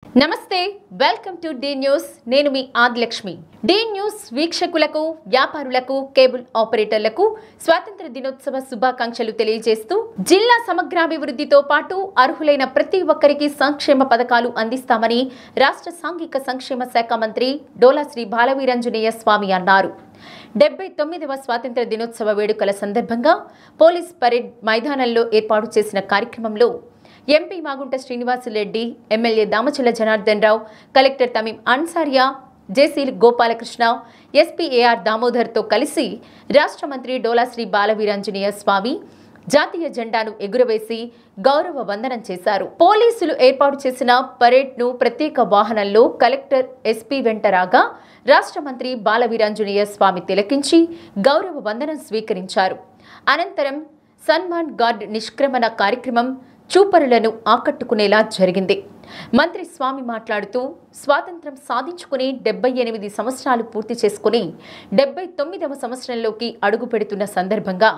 నమస్తే welcome to D news నేను మీ Adilakshmi D news వీక్షకులకు వ్యాపారులకు కేబుల్ ఆపరేటర్లకు స్వాతంత్ర దినోత్సవ శుభాకాంక్షలు తెలియజేస్తూ జిల్లా సమగ్రాభివృద్ధితో పాటు అర్హులైన ప్రతి ఒక్కరికి సంక్షేమ పథకాలు అందిస్తామని రాష్ట్ర సాంఘిక సంక్షేమ శాఖ మంత్రి డోలా శ్రీ బాలవీరాంజనేయ స్వామి అన్నారు. 79వ స్వాతంత్ర దినోత్సవ వేడుకల సందర్భంగా పోలీస్ పరేడ్ మైదానంలో ఏర్పాటు చేసిన కార్యక్రమంలో MP Magunta Srinivasulu Reddy, MLA Damacharla Janardhan Rao, collector Tameem Ansaria, జేసీ గోపాలకృష్ణ, ఎస్పీ ఏఆర్ దామోదర్తో కలిసి రాష్ట్ర మంత్రి డోలా శ్రీ బాలవీరాంజనేయ స్వామి జాతీయ జెండాను ఎగురవేసి గౌరవ వందనం చేశారు. పోలీసులు ఏర్పాటు చేసిన పరేడ్ను ప్రత్యేక వాహనంలో కలెక్టర్, ఎస్పీ వెంట రాగా రాష్ట్ర మంత్రి బాలవీరాంజనేయ స్వామి తిలకించి గౌరవ వందనం స్వీకరించారు. అనంతరం సన్మాన్ గార్డ్ నిష్క్రమణ కార్యక్రమం చూపరులను ఆకట్టుకునేలా జరిగింది. మంత్రి స్వామి మాట్లాడుతూ స్వాతంత్ర్యం సాధించుకుని 78 సంవత్సరాలు పూర్తి చేసుకుని 79వ సంవత్సరంలోకి అడుగు పెడుతున్న సందర్భంగా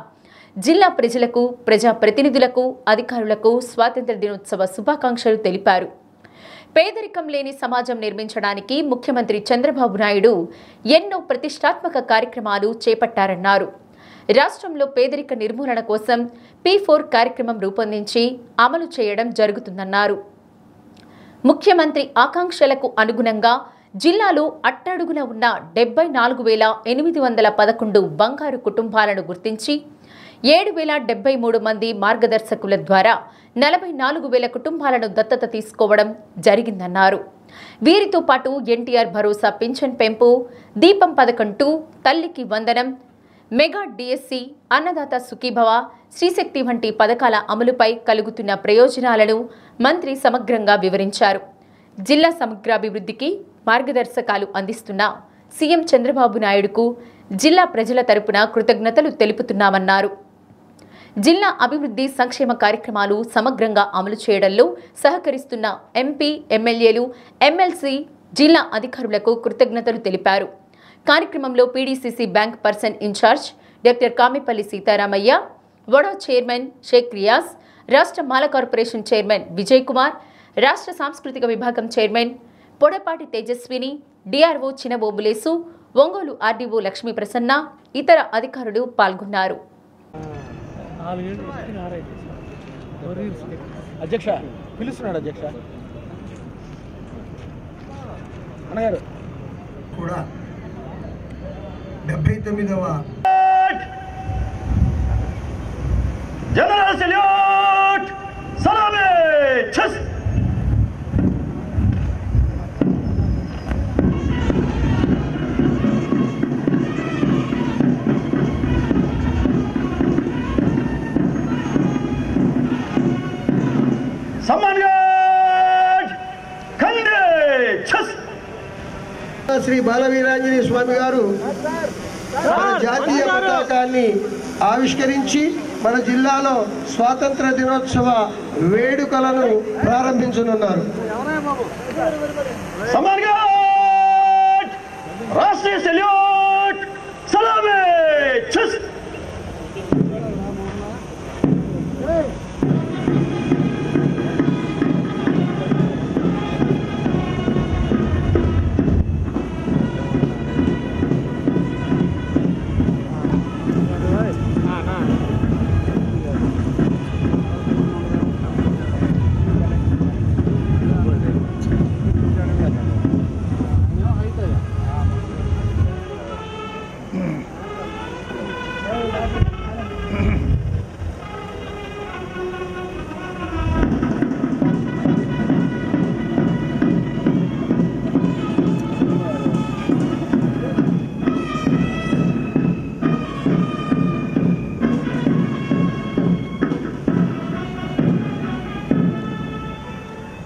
జిల్లా ప్రజలకు, ప్రజాప్రతినిధులకు, అధికారులకు స్వాతంత్ర దినోత్సవ శుభాకాంక్షలు తెలిపారు. పేదరికం లేని సమాజం నిర్మించడానికి ముఖ్యమంత్రి చంద్రబాబు నాయుడు ఎన్నో ప్రతిష్టాత్మక కార్యక్రమాలు చేపట్టారన్నారు. రాష్ట్రంలో పేదరిక నిర్మూలన కోసం P4 కార్యక్రమం రూపొందించి అమలు చేయడం జరుగుతుందన్నారు. ముఖ్యమంత్రి ఆకాంక్షలకు అనుగుణంగా జిల్లాలో అట్టడుగున ఉన్న 74,811 బంగారు కుటుంబాలను గుర్తించి 7,073 మంది మార్గదర్శకుల ద్వారా 44,000 కుటుంబాలను దత్తత తీసుకోవడం జరిగిందన్నారు. వీరితో పాటు ఎన్టీఆర్ భరోసా పింఛన్ పెంపు, దీపం పథకం 2, తల్లికి వందనం, మెగా డిఎస్సి, అన్నదాత సుఖీభవ, శ్రీశక్తి వంటి పథకాల అమలుపై కలుగుతున్న ప్రయోజనాలను మంత్రి సమగ్రంగా వివరించారు. జిల్లా సమగ్రాభివృద్ధికి మార్గదర్శకాలు అందిస్తున్న సీఎం చంద్రబాబు నాయుడుకు జిల్లా ప్రజల తరపున కృతజ్ఞతలు తెలుపుతున్నామన్నారు. జిల్లా అభివృద్ధి సంక్షేమ కార్యక్రమాలు సమగ్రంగా అమలు చేయడంలో సహకరిస్తున్న ఎంపీ, ఎమ్మెల్యేలు, ఎమ్మెల్సీ, జిల్లా అధికారులకు కృతజ్ఞతలు తెలిపారు. కార్యక్రమంలో PDCC bank person incharge doctor Kamipalli Sitaramaiah, వడా చైర్మన్ షేక్ రియాజ్, రాష్ట్ర మాల కార్పొరేషన్ చైర్మన్ విజయ్ కుమార్, రాష్ట్ర సాంస్కృతిక విభాగం chairman Podapati Tejaswini, DRO Chinabobulesu, Ongole RDO Lakshmi Prasanna, ఇతర అధికారులు పాల్గొన్నారు. కూడా 79వ జనరల్ సెల్యూట్ సలామే ఛస్ సమ్మాన్ గాడ్ కండే ఛస్. శ్రీ బాలవీరాంజనేయ స్వామి గారు మన జాతీయ పతాకాన్ని ఆవిష్కరించి మన జిల్లాలో స్వాతంత్ర దినోత్సవ వేడుకలను ప్రారంభించనున్నారు. సమ్మాన్ గాడ్ రాష్ట్రీయ సెల్యూట్ సలామే ఛస్.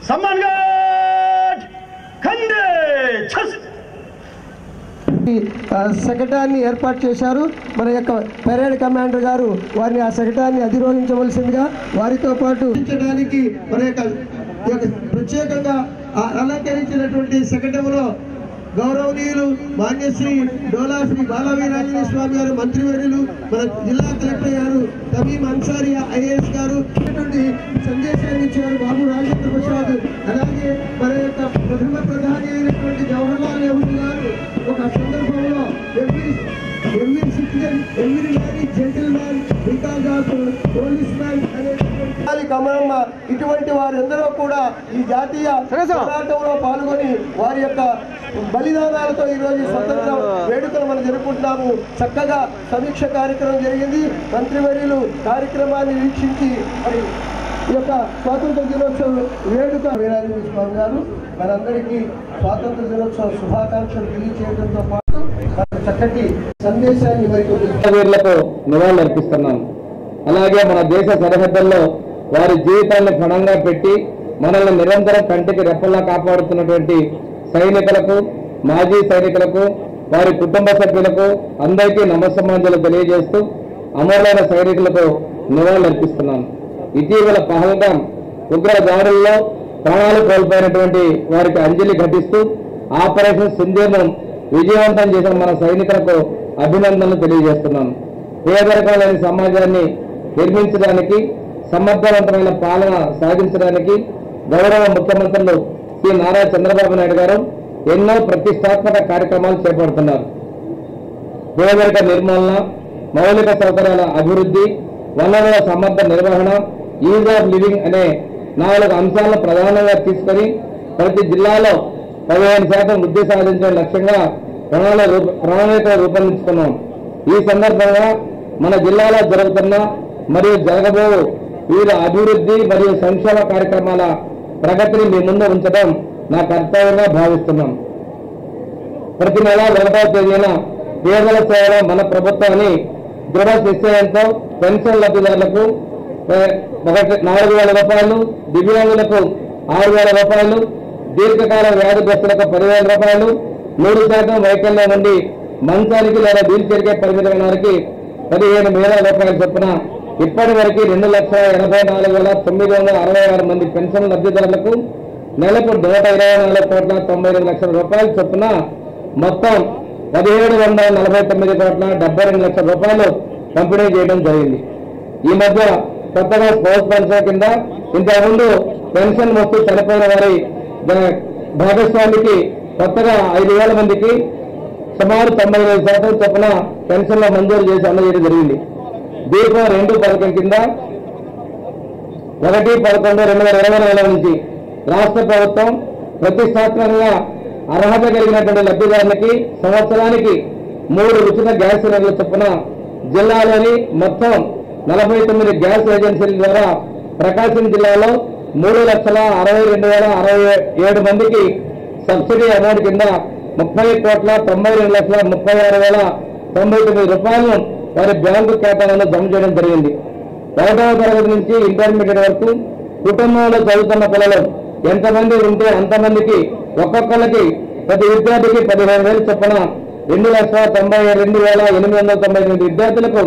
సమ్మాన్ గాడ్ కండే ఛస్. శకటాన్ని ఏర్పాటు చేశారు. మన యొక్క పరేడ్ కమాండర్ గారు వారిని ఆ శకటాన్ని అధిరోహించవలసిందిగా, వారితో పాటు మన యొక్క ప్రత్యేకంగా అలంకరించినటువంటి శకటంలో గౌరవనీయులు మాన్యశ్రీ డోలా శ్రీ బాలవీరాంజనేయ స్వామి గారు, మంత్రివర్యులు, మన జిల్లా కలెక్టర్ గారు తమీం అన్సారీ ఐఏఎస్ గారు సందేశాన్ని ఇచ్చారు. బాబు రాజేంద్ర ప్రసాద్, అలాగే మన యొక్క ప్రథమ ప్రధాని అయినటువంటి జవహర్లాల్ నెహ్రూ గారు ఒక సందర్భంలో every citizen, every man is gentleman because of policeman అనేటువంటి కమలమ్మ, ఇటువంటి వారందరూ కూడా ఈ జాతీయ పోరాటంలో పాల్గొని వారి యొక్క బలిదానాలతో ఈరోజు స్వతంత్ర వేడుకలు మనం జరుపుకుంటున్నాము. చక్కగా సమీక్ష కార్యక్రమం జరిగింది. మంత్రివర్యులు కార్యక్రమాన్ని వీక్షించి మరి ఈ యొక్క స్వాతంత్ర దినోత్సవ వేడుక వీరాంజనేయ స్వామి గారు మనందరికీ స్వాతంత్ర దినోత్సవ శుభాకాంక్షలు తెలియజేయడంతో పాటు చక్కటి సందేశాన్ని వీరులకు నివాళులు అర్పిస్తున్నాను. అలాగే మన దేశ సరిహద్దుల్లో వారి జీవితాన్ని పణంగా పెట్టి మనల్ని నిరంతరం కంటికి రెప్పలా కాపాడుతున్నటువంటి సైనికులకు, మాజీ సైనికులకు, వారి కుటుంబ సభ్యులకు అందరికీ నమస్సమాంజలు తెలియజేస్తూ అమరులైన సైనికులకు నివాళులు అర్పిస్తున్నాను. ఇటీవల పహల్గాం ఉగ్ర దాడుల్లో ప్రాణాలు కోల్పోయినటువంటి వారికి అంజలి ఘటిస్తూ ఆపరేషన్ సింధూర్ను విజయవంతం చేసిన మన సైనికులకు అభినందనలు తెలియజేస్తున్నాను. పేదరికం లేని సమాజాన్ని నిర్మించడానికి, సమర్థవంతమైన పాలన సాగించడానికి గౌరవ ముఖ్యమంత్రులు శ్రీ నారా చంద్రబాబు నాయుడు గారు ఎన్నో ప్రతిష్టాత్మక కార్యక్రమాలు చేపడుతున్నారు. పేదరిక నిర్మూలన, మౌలిక సౌకర్యాల అభివృద్ధి, వనరుల సమర్థ నిర్వహణ, ఈజ్ ఆఫ్ లివింగ్ అనే 4 అంశాలను ప్రధానంగా తీసుకొని ప్రతి జిల్లాలో 15% వృద్ధి సాధించే లక్ష్యంగా ప్రణాళికలు రూపొందించుకున్నాం. ఈ సందర్భంగా మన జిల్లాలో జరుగుతున్న మరియు జరగబో వివిధ అభివృద్ధి మరియు సంక్షేమ కార్యక్రమాల ప్రగతిని మీ ముందు ఉంచడం నా కర్తవ్యంగా భావిస్తున్నాం. ప్రతి నెల 1వ తేదీన పేదల సేవలో మన ప్రభుత్వాన్ని దృఢ నిశ్చయంతో పెన్షన్ లబ్ధిదారులకు 4,000 రూపాయలు, దివ్యాంగులకు 6,000 రూపాయలు, దీర్ఘకాల వ్యాధిగ్రస్తులకు 10,000 రూపాయలు, 3% వైకల్యం నుండి మంచానికి లేదా వీల్ చైర్కే పరిమితమైన వారికి 15,000 రూపాయల చొప్పున ఇప్పటి వరకు 2,84,966 మంది పెన్షన్ లబ్ధిదారులకు నెలకు 124,98 రూపాయల చొప్పున మొత్తం 1,749,72 లక్షల రూపాయలు పంపిణీ చేయడం జరిగింది. ఈ మధ్య కొత్తగా స్పోర్ట్స్ పెన్షన్ కింద ఇంతకుముందు పెన్షన్ వస్తూ చనిపోయిన వారి భాగస్వామికి కొత్తగా 5,000 మందికి సుమారు 95% చొప్పున పెన్షన్ల మంజూరు చేసి అందజేయడం జరిగింది. దీపం 2 పథకం కింద 1/11/2024 నుంచి రాష్ట్ర ప్రభుత్వం ప్రతిష్టాత్మకంగా అర్హత కలిగినటువంటి లబ్ధిదారులకి సంవత్సరానికి 3 ఉచిత గ్యాస్ సిలిండర్ల చొప్పున జిల్లాలోని మొత్తం 49 గ్యాస్ ఏజెన్సీల ద్వారా ప్రకాశం జిల్లాలో 3,62,067 మందికి సబ్సిడీ అమౌంట్ కింద 30,92,36,099 రూపాయలను వారి బ్యాంకు ఖాతాలలో జమ చేయడం జరిగింది. 1వ తరగతి నుంచి ఇంటర్మీడియట్ వరకు కుటుంబంలో చదువుతున్న పిల్లలు ఎంతమంది ఉంటే అంతమందికి ఒక్కొక్కరికి ప్రతి విద్యార్థికి 15,000 చొప్పున 2,92,898 విద్యార్థులకు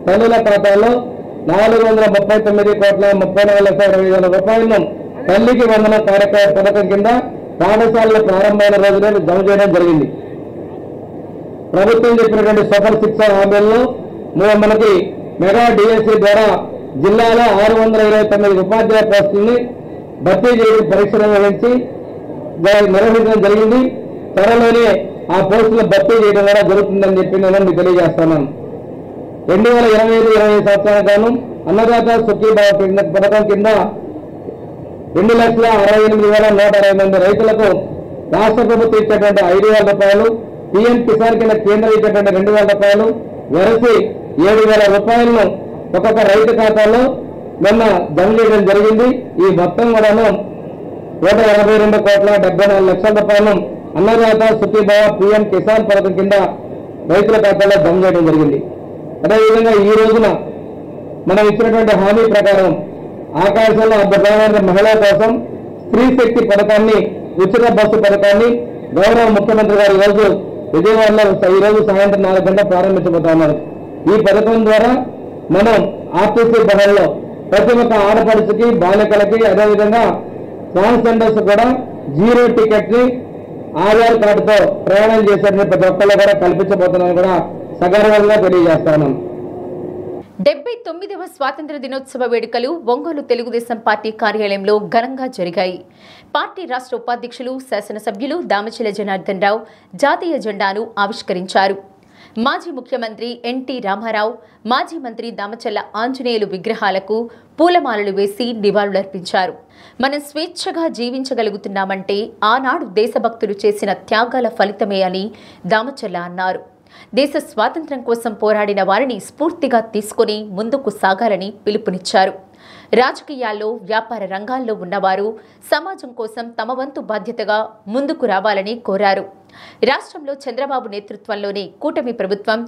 తల్లుల ఖాతాలో 439,34,20,000 రూపాయలను తల్లికి వందన కార్యక్రమ పథకం కింద పాఠశాలలు ప్రారంభమైన రోజునే జమ చేయడం జరిగింది. ప్రభుత్వం చెప్పినటువంటి సూపర్ 6 హామీల్లో మనకి మెగా డిఎస్సీ ద్వారా జిల్లాలో 629 ఉపాధ్యాయ పోస్టుల్ని భర్తీ చేయడం పరీక్షలు నిర్వహించడం జరిగింది. త్వరలోనే ఆ పోస్టులను భర్తీ చేయడం కూడా జరుగుతుందని చెప్పి నేను మీకు తెలియజేస్తున్నాను. 2025-26 సంవత్సరానికి గాను అన్నదాత సుఖీభావ పథకం కింద 2,68,160 మంది రైతులకు రాష్ట్ర ప్రభుత్వం ఇచ్చేటువంటి 5,000 రూపాయలు, పీఎం కిసాన్ కింద కేంద్రం ఇచ్చేటువంటి 2,000 రూపాయలు, వెరసి 7,000 రూపాయలను ఒక్కొక్క రైతు ఖాతాలో నిన్న జమ చేయడం జరిగింది. ఈ మొత్తం కూడాను 182,74 లక్షల రూపాయలను అన్నదాత సుఖీభావ పీఎం కిసాన్ పథకం కింద రైతుల ఖాతాలో జమ చేయడం జరిగింది. అదేవిధంగా ఈ రోజున మనం ఇచ్చినటువంటి హామీ ప్రకారం ఆకాశంలో అద్భుతమైన మహిళల కోసం స్త్రీ శక్తి పథకాన్ని, ఉచిత బస్సు పథకాన్ని గౌరవ ముఖ్యమంత్రి గారు ఈరోజు విజయవాడలో ఈరోజు సాయంత్రం 4 గంటలకు ప్రారంభించబోతా ఉన్నారు. ఈ పథకం ద్వారా మనం ఆర్టీసీ బస్సుల్లో ప్రతి ఒక్క ఆడపడుచుకి, బాలికలకి, అదేవిధంగా ట్రాన్స్జెండర్స్ కూడా 0 టికెట్ ని ఆధార్ కార్డుతో ప్రయాణం చేశారని ప్రతి ఒక్కళ్ళు కూడా కల్పించబోతున్నాను కూడా సగర్వంగా తెలియజేస్తాను. 79వ స్వాతంత్ర దినోత్సవ వేడుకలు ఒంగోలు తెలుగుదేశం పార్టీ కార్యాలయంలో ఘనంగా జరిగాయి. పార్టీ రాష్ట్ర ఉపాధ్యక్షులు శాసనసభ్యులు దామచల జనార్దన్ రావు జాతీయ జెండాను ఆవిష్కరించారు. మాజీ ముఖ్యమంత్రి ఎన్టీ రామారావు, మాజీ మంత్రి దామచల్ల ఆంజనేయులు విగ్రహాలకు పూలమాలలు వేసి నివాళులర్పించారు. మనం స్వేచ్ఛగా జీవించగలుగుతున్నామంటే ఆనాడు దేశభక్తులు చేసిన త్యాగాల ఫలితమే అని దామచల్ల అన్నారు. దేశ స్వాతంత్ర్యం కోసం పోరాడిన వారిని స్ఫూర్తిగా తీసుకుని ముందుకు సాగాలని పిలుపునిచ్చారు. రాజకీయాల్లో, వ్యాపార రంగాల్లో ఉన్నవారు సమాజం కోసం తమ వంతు బాధ్యతగా ముందుకు రావాలని కోరారు. రాష్ట్రంలో చంద్రబాబు నేతృత్వంలోని కూటమి ప్రభుత్వం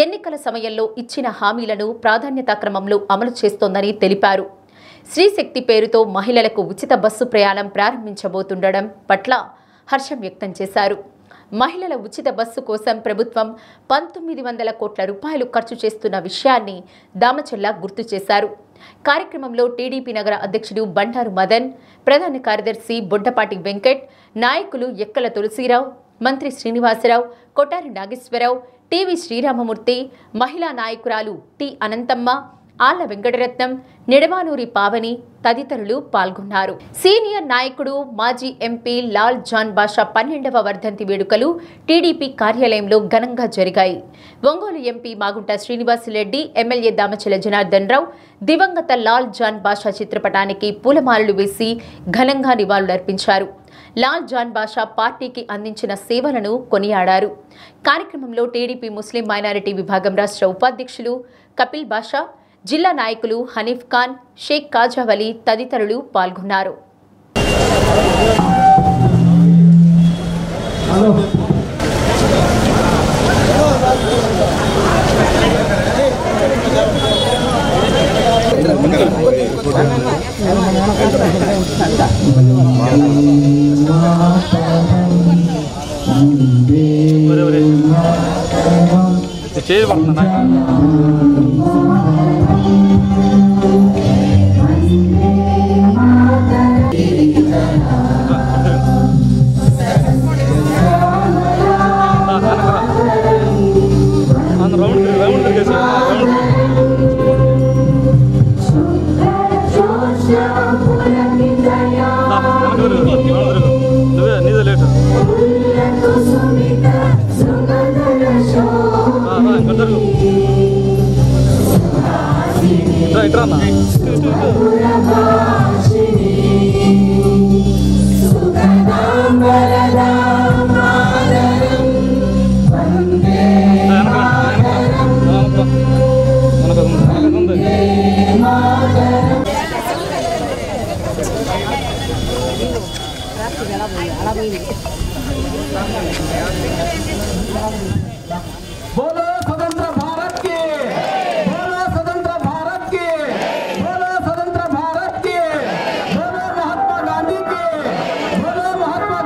ఎన్నికల సమయంలో ఇచ్చిన హామీలను ప్రాధాన్యతా క్రమంలో అమలు చేస్తోందని తెలిపారు. శ్రీశక్తి పేరుతో మహిళలకు ఉచిత బస్సు ప్రయాణం ప్రారంభించబోతుండడం పట్ల హర్షం వ్యక్తం చేశారు. మహిళల ఉచిత బస్సు కోసం ప్రభుత్వం 1900 కోట్ల రూపాయలు ఖర్చు చేస్తున్న విషయాన్ని దామచల్ల గుర్తు చేశారు. కార్యక్రమంలో టీడీపీ నగర అధ్యక్షుడు బండారు మదన్, ప్రధాన కార్యదర్శి బొడ్డపాటి వెంకట్, నాయకులు ఎక్కల తులసీరావు, మంత్రి శ్రీనివాసరావు, కొటారి నాగేశ్వరరావు, టీవీ శ్రీరామమూర్తి, మహిళా నాయకురాలు టి అనంతమ్మ, ఆళ్ల వెంకటరత్నం, నిడమానూరి పావని తదితరులు పాల్గొన్నారు. సీనియర్ నాయకుడు మాజీ ఎంపీ లాల్ జాన్ బాషా 12వ వర్ధంతి వేడుకలు టీడీపీ కార్యాలయంలో ఘనంగా జరిగాయి. ఒంగోలు ఎంపీ మాగుంట శ్రీనివాసరెడ్డి, ఎమ్మెల్యే దామచల జనార్దన్ రావు దివంగత లాల్ జాన్ బాషా చిత్రపటానికి పూలమాలలు వేసి ఘనంగా నివాళులర్పించారు. లాల్ జాన్ బాషా పార్టీకి అందించిన సేవలను కొనియాడారు. కార్యక్రమంలో టీడీపీ ముస్లిం మైనారిటీ విభాగం రాష్ట్ర ఉపాధ్యక్షులు కపిల్ బాషా, జిల్లా నాయకులు హనీఫ్ ఖాన్, షేక్ కాజావలి తదితరులు పాల్గొన్నారు. बोलो स्वतंत्र भारत की, बोलो स्वतंत्र भारत की, बोलो स्वतंत्र भारत की, बोलो महात्मा गांधी की, बोलो महात्मा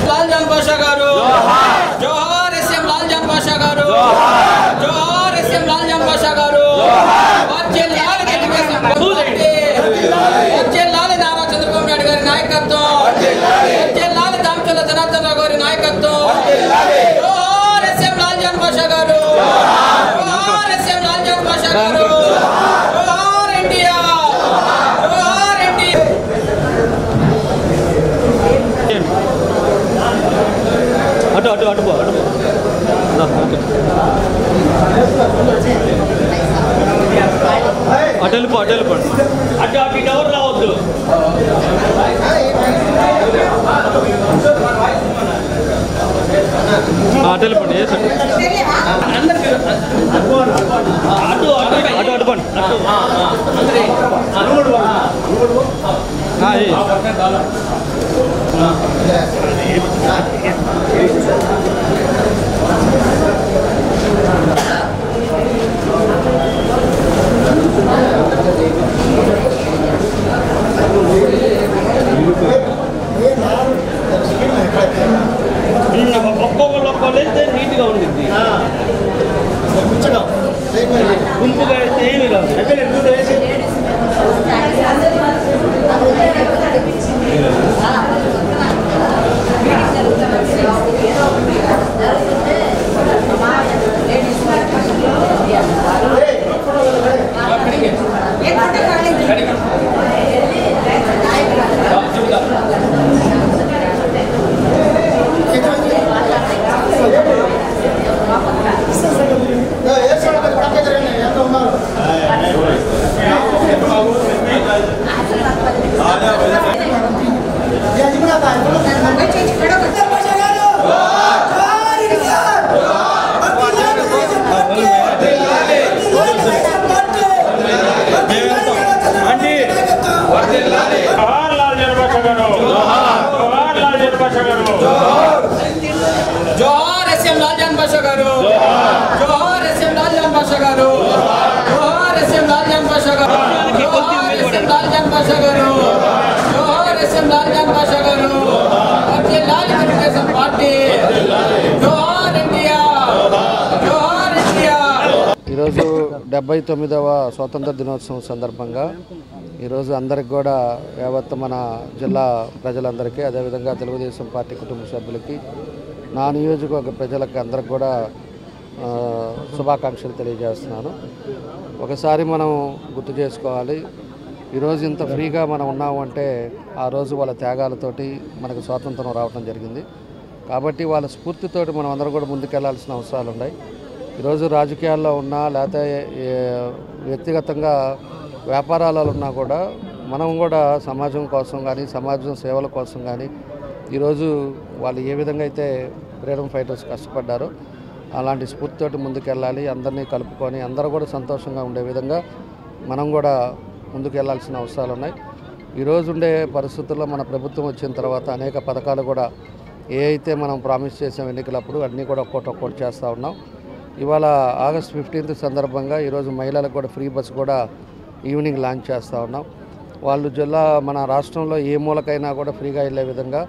लाल जान बादशाह गारू जोहार एसएम लाल जान बादशाह गारू जोहार एसएम लाल जान बादशाह गारू వచ్చే లాల్ తెలుగుదేశం వచ్చే లాల్ నారా చంద్రబాబు నాయుడు గారి నాయకత్వం జనార్దన్ రావు గారి నాయకత్వం జోహార్ ఎస్ఎం లాల్జాన్ బాషా గారు జోహార్ ఎస్ఎం లాల్జాన్ బాషా గారు జోహార్ ఇండియా జోహార్ ఇండియా అటు అటు అటు అటు అటెల్పు అటెల్పు అటు అటు ఇటు ఎవరు రావద్దు అటెల్పండి అటు అటు అటు పండి ఒక్కొక్కళ్ళు అయితే నీట్గా ఉండింది గుంపుగా అయితే ఏమి కాదు జోహార్ ఎస్ఎం లాల్జాన్ బాషా గారు జోహార్ ఎస్ఎం లాల్జాన్ బాషా గారు జోహార్ ఎస్ఎం లాల్జాన్ బాషా గారు జోహార్ ఎస్ఎం లాల్జాన్ బాషా గారు జోహార్ ఎస్ఎం లాల్జాన్ బాషా గారు వర్ధిల్లాలి తెలుగుదేశం పార్టీ జోహార్ ఇండియా జోహార్ ఇండియా. ఈరోజు 79వ స్వాతంత్ర దినోత్సవం సందర్భంగా ఈరోజు అందరికి కూడా యావత్ మన జిల్లా ప్రజలందరికీ అదేవిధంగా తెలుగుదేశం పార్టీ కుటుంబ సభ్యులకి నా నియోజకవర్గ ప్రజలకి అందరికి కూడా శుభాకాంక్షలు తెలియజేస్తున్నాను. ఒకసారి మనం గుర్తు చేసుకోవాలి, ఈరోజు ఇంత ఫ్రీగా మనం ఉన్నాము అంటే ఆ రోజు వాళ్ళ త్యాగాలతోటి మనకు స్వాతంత్రం రావడం జరిగింది. కాబట్టి వాళ్ళ స్ఫూర్తితోటి మనం అందరం కూడా ముందుకెళ్లాల్సిన అవసరాలు ఉన్నాయి. ఈరోజు రాజకీయాల్లో ఉన్నా లేకపోతే వ్యక్తిగతంగా వ్యాపారాలలో ఉన్నా కూడా మనం కూడా సమాజం కోసం కానీ సమాజం సేవల కోసం కానీ ఈరోజు వాళ్ళు ఏ విధంగా అయితే ఫ్రీడమ్ ఫైటర్స్ కష్టపడ్డారో అలాంటి స్ఫూర్తితోటి ముందుకెళ్ళాలి. అందరినీ కలుపుకొని అందరూ కూడా సంతోషంగా ఉండే విధంగా మనం కూడా ముందుకు వెళ్ళాల్సిన అవసరాలు ఉన్నాయి. ఈరోజు ఉండే పరిస్థితుల్లో మన ప్రభుత్వం వచ్చిన తర్వాత అనేక పథకాలు కూడా ఏ అయితే మనం ప్రామిస్ చేసాం ఎన్నికలప్పుడు అన్నీ కూడా ఒక్కొక్కటి చేస్తూ ఉన్నాం. ఇవాళ ఆగస్ట్ 15th సందర్భంగా ఈరోజు మహిళలకు కూడా ఫ్రీ బస్ కూడా ఈవినింగ్ లాంచ్ చేస్తూ ఉన్నాం. వాళ్ళు జిల్లా మన రాష్ట్రంలో ఏ మూలకైనా కూడా ఫ్రీగా వెళ్ళే విధంగా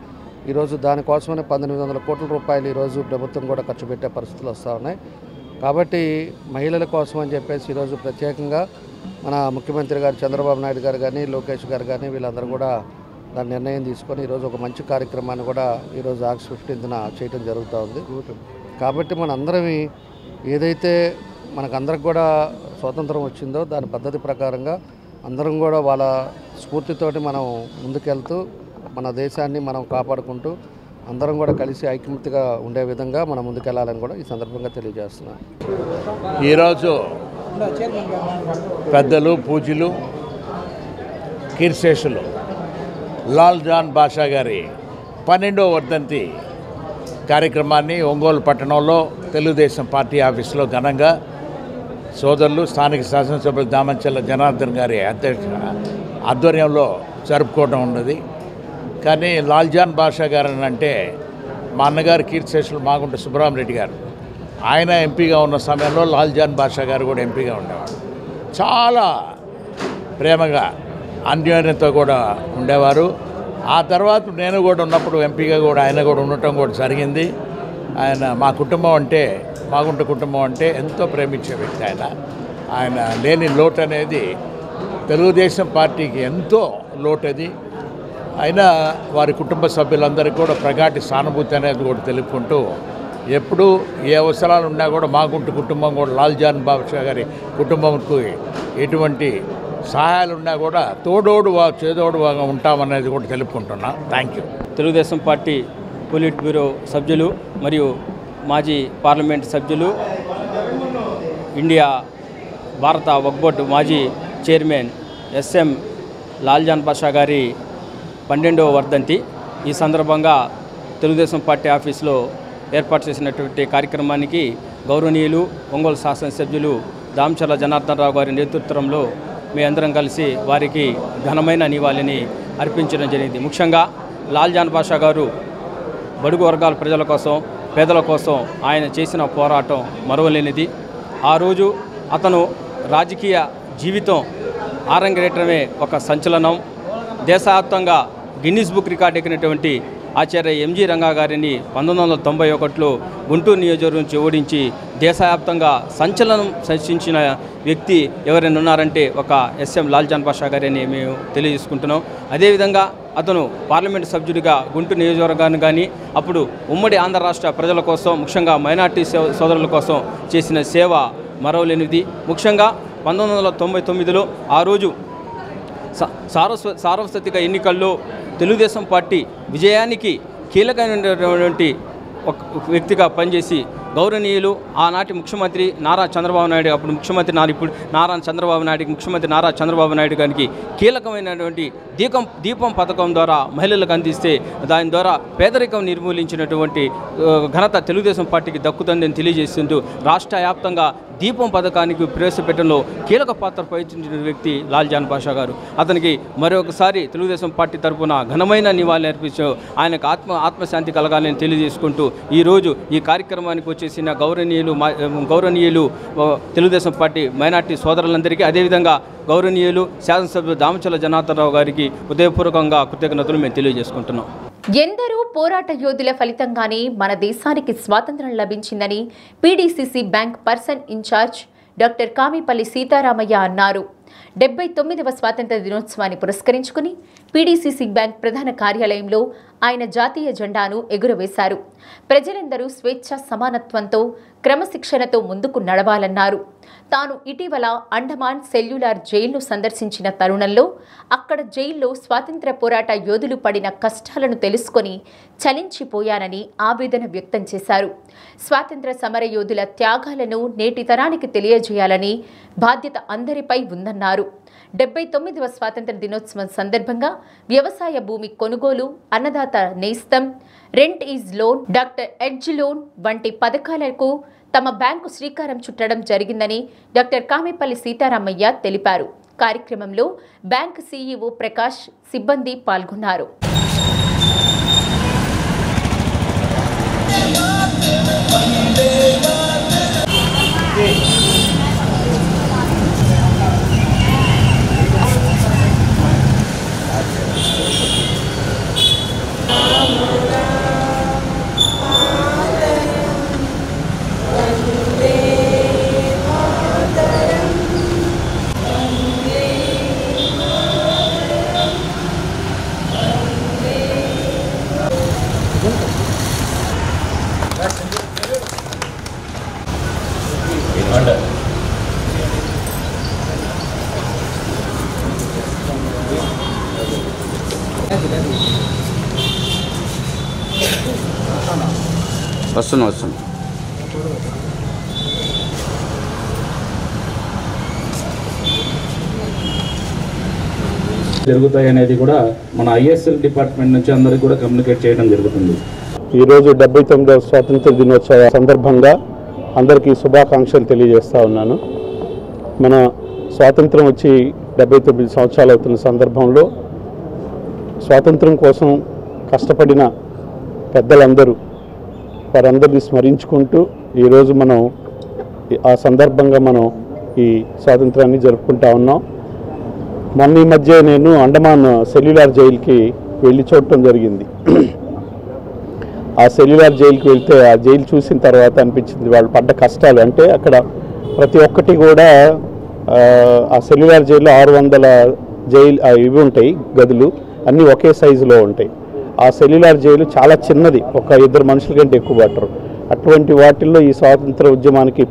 ఈరోజు దానికోసమనే 1800 కోట్ల రూపాయలు ఈరోజు ప్రభుత్వం కూడా ఖర్చు పెట్టే పరిస్థితులు వస్తూ ఉన్నాయి. కాబట్టి మహిళల కోసం అని చెప్పేసి ఈరోజు ప్రత్యేకంగా మన ముఖ్యమంత్రి గారు చంద్రబాబు నాయుడు గారు కానీ లోకేష్ గారు కానీ వీళ్ళందరూ కూడా దాని నిర్ణయం తీసుకొని ఈరోజు ఒక మంచి కార్యక్రమాన్ని కూడా ఈరోజు ఆగస్ట్ 15న చేయడం జరుగుతూ ఉంది. కాబట్టి మనందరం ఏదైతే మనకందరికి కూడా స్వాతంత్రం వచ్చిందో దాని పద్ధతి ప్రకారంగా అందరం కూడా వాళ్ళ స్ఫూర్తితోటి మనం ముందుకెళ్తూ మన దేశాన్ని మనం కాపాడుకుంటూ అందరం కూడా కలిసి ఐక్యమత్యగా ఉండే విధంగా మనం ముందుకెళ్లాలని కూడా ఈ సందర్భంగా తెలియజేస్తున్నాను. ఈరోజు పెద్దలు పూజలు కీర్తిశేషులు లాల్జాన్ బాషా గారి 12వ వర్ధంతి కార్యక్రమాన్ని ఒంగోలు పట్టణంలో తెలుగుదేశం పార్టీ ఆఫీసులో ఘనంగా సోదరులు స్థానిక శాసనసభ్యులు దామంచెల్ల జనార్దన్ గారి ఆధ్వర్యంలో జరుపుకోవడం ఉన్నది. కానీ లాల్జాన్ బాషా గారు అంటే మా అన్నగారు కీర్తిశేషులు మాగుంట సుబ్రహ్మరెడ్డి గారు, ఆయన ఎంపీగా ఉన్న సమయంలో లాల్జాన్ బాషా గారు కూడా ఎంపీగా ఉండేవారు. చాలా ప్రేమగా అన్యోన్యతతో కూడా ఉండేవారు. ఆ తర్వాత నేను కూడా ఉన్నప్పుడు ఎంపీగా కూడా ఆయన కూడా ఉండటం కూడా జరిగింది. ఆయన మా కుటుంబం అంటే మాగుంట కుటుంబం అంటే ఎంతో ప్రేమించే వ్యక్తి. ఆయన లేని లోటు అనేది తెలుగుదేశం పార్టీకి ఎంతో లోటు. అది అయినా వారి కుటుంబ సభ్యులందరికీ కూడా ప్రగాటి సానుభూతి అనేది కూడా తెలుపుకుంటూ ఎప్పుడు ఏ అవసరాలు ఉన్నా కూడా మా కుటుంబం కూడా లాల్ జాన్ బాషా గారి కుటుంబంకు ఎటువంటి సహాయాలు ఉన్నా కూడా చేదోడుగా ఉంటామనేది కూడా తెలుపుకుంటున్నా. Thank you. Telugu Desam party polit bureau సభ్యులు మరియు మాజీ పార్లమెంట్ సభ్యులు, ఇండియా భారత వక్ఫ్ బోర్డు మాజీ చైర్మన్ ఎస్ఎం లాల్ జాన్ బాషా గారి 12వ వర్ధంతి. ఈ సందర్భంగా తెలుగుదేశం పార్టీ ఆఫీసులో ఏర్పాటు చేసినటువంటి కార్యక్రమానికి గౌరవనీయులు ఒంగోలు శాసనసభ్యులు దామచర్ల జనార్దన్ రావు గారి నేతృత్వంలో మీ అందరం కలిసి వారికి ఘనమైన నివాళిని అర్పించడం జరిగింది. ముఖ్యంగా లాల్ జాన్ బాషా గారు బడుగు వర్గాల ప్రజల కోసం, పేదల కోసం ఆయన చేసిన పోరాటం మరువలేనిది. ఆ రోజు అతను రాజకీయ జీవితం ఆరంగేయటమే ఒక సంచలనం. దేశవ్యాప్తంగా గిన్నిస్ బుక్ రికార్డు ఎక్కినటువంటి ఆచార్య ఎంజి రంగా గారిని 1991లో గుంటూరు నియోజకవర్గం నుంచి ఓడించి దేశవ్యాప్తంగా సంచలనం సృష్టించిన వ్యక్తి ఎవరైనా ఉన్నారంటే ఒక ఎస్ఎం లాల్ జాన్ బాషా గారిని మేము తెలియజేసుకుంటున్నాం. అదేవిధంగా అతను పార్లమెంటు సభ్యుడిగా గుంటూరు నియోజకవర్గాన్ని కానీ అప్పుడు ఉమ్మడి ఆంధ్ర రాష్ట్ర ప్రజల కోసం, ముఖ్యంగా మైనార్టీ సోదరుల కోసం చేసిన సేవ మరవలేనిది. ముఖ్యంగా 1999లో ఆ రోజు సార్వత్రిక ఎన్నికల్లో తెలుగుదేశం పార్టీ విజయానికి కీలకమైనటువంటి ఒక వ్యక్తిగా పనిచేసి గౌరవనీయులు ఆనాటి ముఖ్యమంత్రి నారా చంద్రబాబు నాయుడు, అప్పుడు ముఖ్యమంత్రి ముఖ్యమంత్రి నారా చంద్రబాబు నాయుడు గారికి కీలకమైనటువంటి దీపం పథకం ద్వారా మహిళలకు అందిస్తే దాని ద్వారా పేదరికం నిర్మూలించినటువంటి ఘనత తెలుగుదేశం పార్టీకి దక్కుతుందని తెలియజేస్తుంటూ రాష్ట్ర వ్యాప్తంగా దీపం పథకానికి ప్రవేశపెట్టడంలో కీలక పాత్ర వహించిన వ్యక్తి లాల్ జాన్ బాషా గారు. అతనికి మరొకసారి తెలుగుదేశం పార్టీ తరఫున ఘనమైన నివాళులు అర్పించు ఆయనకు ఆత్మశాంతి కలగాలని తెలియజేసుకుంటూ ఈరోజు ఈ కార్యక్రమానికి వచ్చేసిన గౌరవనీయులు తెలుగుదేశం పార్టీ మైనార్టీ సోదరులందరికీ, అదేవిధంగా గౌరవనీయులు శాసనసభ్యులు దామచర్ల జనార్దన్ రావు గారికి హృదయపూర్వకంగా కృతజ్ఞతలు మేము తెలియజేసుకుంటున్నాం. ఎందరో పోరాట యోధుల ఫలితంగానే మన దేశానికి స్వాతంత్రం లభించిందని PDCC bank person incharge doctor Kamipalli Seetharamaiah అన్నారు. 79వ స్వాతంత్ర దినోత్సవాన్ని పురస్కరించుకుని పీడీసీసీ బ్యాంక్ ప్రధాన కార్యాలయంలో ఆయన జాతీయ జెండాను ఎగురవేశారు. ప్రజలందరూ స్వేచ్ఛ, సమానత్వంతో, క్రమశిక్షణతో ముందుకు నడవాలన్నారు. తాను ఇటీవల అండమాన్ సెల్యులార్ జైలును సందర్శించిన తరుణంలో అక్కడ జైల్లో స్వాతంత్ర్య పోరాట యోధులు పడిన కష్టాలను తెలుసుకొని చలించిపోయానని ఆవేదన వ్యక్తం చేశారు. స్వాతంత్ర్య సమర యోధుల త్యాగాలను నేటి తరానికి తెలియజేయాలని బాధ్యత అందరిపై ఉందన్నారు. 79వ స్వాతంత్ర దినోత్సవం సందర్భంగా వ్యవసాయ భూమి కొనుగోలు, అన్నదాత నేస్తం, rent is loan, doctor edge loan వంటి పథకాలకు తమ బ్యాంకు శ్రీకారం చుట్టడం జరిగిందని డాక్టర్ కామిపల్లి సీతారామయ్య తెలిపారు. కార్యక్రమంలో బ్యాంకు సీఈఓ ప్రకాష్, సిబ్బంది పాల్గొన్నారు. వస్తున్నా జరుగుతాయి అనేది కూడా మన ఐఎస్ఎల్ డిపార్ట్మెంట్ నుంచి అందరికీ కూడా కమ్యూనికేట్ చేయడం జరుగుతుంది. ఈరోజు 79వ స్వాతంత్ర దినోత్సవ సందర్భంగా అందరికీ శుభాకాంక్షలు తెలియజేస్తూ ఉన్నాను. మన స్వాతంత్రం వచ్చి 79 సంవత్సరాలు అవుతున్న సందర్భంలో స్వాతంత్రం కోసం కష్టపడిన పెద్దలందరూ వారందరినీ స్మరించుకుంటూ ఈరోజు మనం ఆ సందర్భంగా మనం ఈ స్వాతంత్రాన్ని జరుపుకుంటా ఉన్నాం. మొన్న ఈ మధ్య నేను అండమాన్ సెల్యులార్ జైలుకి వెళ్ళి చూడటం జరిగింది. ఆ సెల్యులార్ జైలుకి వెళ్తే ఆ జైలు చూసిన తర్వాత అనిపించింది వాళ్ళు పడ్డ కష్టాలు. అంటే అక్కడ ప్రతి ఒక్కటి కూడా ఆ సెల్యులార్ జైల్లో 600 ఇవి ఉంటాయి గదులు. అన్నీ ఒకే సైజులో ఉంటాయి. ఆ సెల్యులార్ జైలు చాలా చిన్నది, ఒక 2 మనుషుల కంటే ఎక్కువ పట్టరు. అటువంటి వాటిల్లో ఈ స్వాతంత్ర ఉద్యమానికి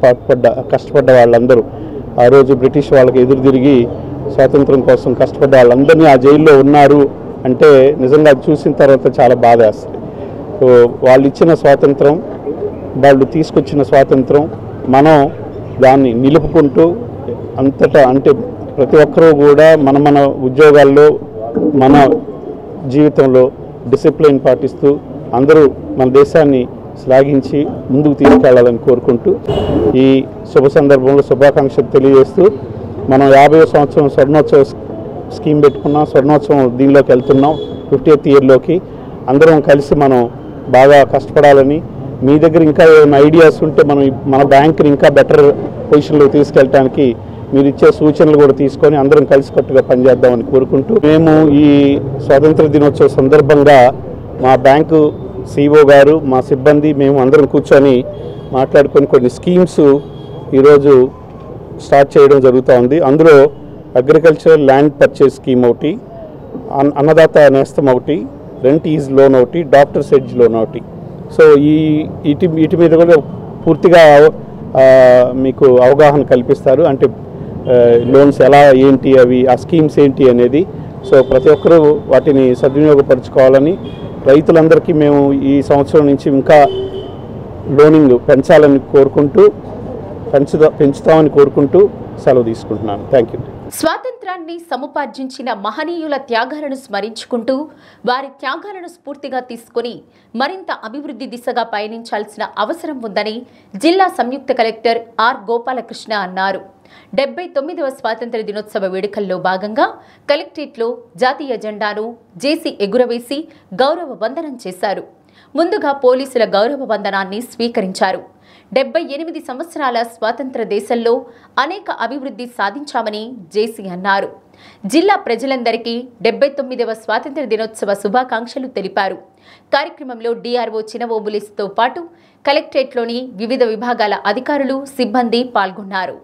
కష్టపడ్డ వాళ్ళందరూ, ఆ రోజు బ్రిటిష్ వాళ్ళకి ఎదురు తిరిగి స్వాతంత్రం కోసం కష్టపడ్డ వాళ్ళందరినీ ఆ జైల్లో ఉన్నారు అంటే నిజంగా చూసిన తర్వాత చాలా బాధ వేస్తుంది. వాళ్ళు ఇచ్చిన స్వాతంత్రం, వాళ్ళు తీసుకొచ్చిన స్వాతంత్రం మనం దాన్ని నిలుపుకుంటూ అంతటా అంటే ప్రతి ఒక్కరూ కూడా మన ఉద్యోగాల్లో మన జీవితంలో డిసిప్లిన్ పాటిస్తూ అందరూ మన దేశాన్ని శ్లాఘించి ముందుకు తీసుకెళ్లాలని కోరుకుంటూ ఈ శుభ సందర్భంలో శుభాకాంక్షలు తెలియజేస్తూ మనం 50వ సంవత్సరం స్వర్ణోత్సవ స్కీమ్ పెట్టుకున్నాం. స్వర్ణోత్సవం దీనిలోకి వెళ్తున్నాం, 50th ఇయర్లోకి. అందరం కలిసి మనం బాగా కష్టపడాలని, మీ దగ్గర ఇంకా ఏమైనా ఐడియాస్ ఉంటే మన బ్యాంకుని ఇంకా బెటర్ పొజిషన్లో తీసుకెళ్ళడానికి మీరు ఇచ్చే సూచనలు కూడా తీసుకొని అందరం కలిసికట్టుగా పనిచేద్దామని కోరుకుంటూ, మేము ఈ స్వాతంత్ర దినోత్సవ సందర్భంగా మా బ్యాంకు సిఇఓ గారు, మా సిబ్బంది, మేము అందరం కూర్చొని మాట్లాడుకొని కొన్ని స్కీమ్స్ ఈరోజు స్టార్ట్ చేయడం జరుగుతూ ఉంది. అందులో అగ్రికల్చరల్ ల్యాండ్ పర్చేస్ స్కీమ్ ఒకటి, అన్నదాత నేస్తం ఒకటి, రెంట్ ఈజ్ లోన్ ఒకటి, డాక్టర్స్ ఎడ్జ్ లోన్ ఒకటి. సో వీటి మీద కూడా పూర్తిగా మీకు అవగాహన కల్పిస్తారు. అంటే లోన్స్ ఎలా ఏంటి, అవి ఆ స్కీమ్స్ ఏంటి అనేది. సో ప్రతి ఒక్కరూ వాటిని సద్వినియోగపరచుకోవాలని, రైతులందరికీ మేము ఈ సంవత్సరం నుంచి ఇంకా లోనింగ్ పెంచాలని కోరుకుంటూ, పెంచుతామని కోరుకుంటూ సెలవు తీసుకుంటున్నాను. Thank you. స్వాతంత్రాన్ని సముపార్జించిన మహనీయుల త్యాగాలను స్మరించుకుంటూ వారి త్యాగాలను స్ఫూర్తిగా తీసుకుని మరింత అభివృద్ధి దిశగా పయనించాల్సిన అవసరం ఉందని జిల్లా సంయుక్త కలెక్టర్ ఆర్ గోపాలకృష్ణ అన్నారు. 79వ స్వాతంత్ర దినోత్సవ వేడుకల్లో భాగంగా కలెక్టరేట్లో జాతీయ జెండాను జేసీ ఎగురవేసి గౌరవ వందనం చేశారు. ముందుగా పోలీసుల గౌరవ వందనాన్ని స్వీకరించారు. 78 సంవత్సరాల స్వాతంత్ర దేశంలో అనేక అభివృద్ధి సాధించామని జేసీ అన్నారు. జిల్లా ప్రజలందరికీ 79వ స్వాతంత్ర దినోత్సవ శుభాకాంక్షలు తెలిపారు. కార్యక్రమంలో డిఆర్ఓ చినవోబులిస్తో పాటు కలెక్టరేట్లోని వివిధ విభాగాల అధికారులు, సిబ్బంది పాల్గొన్నారు.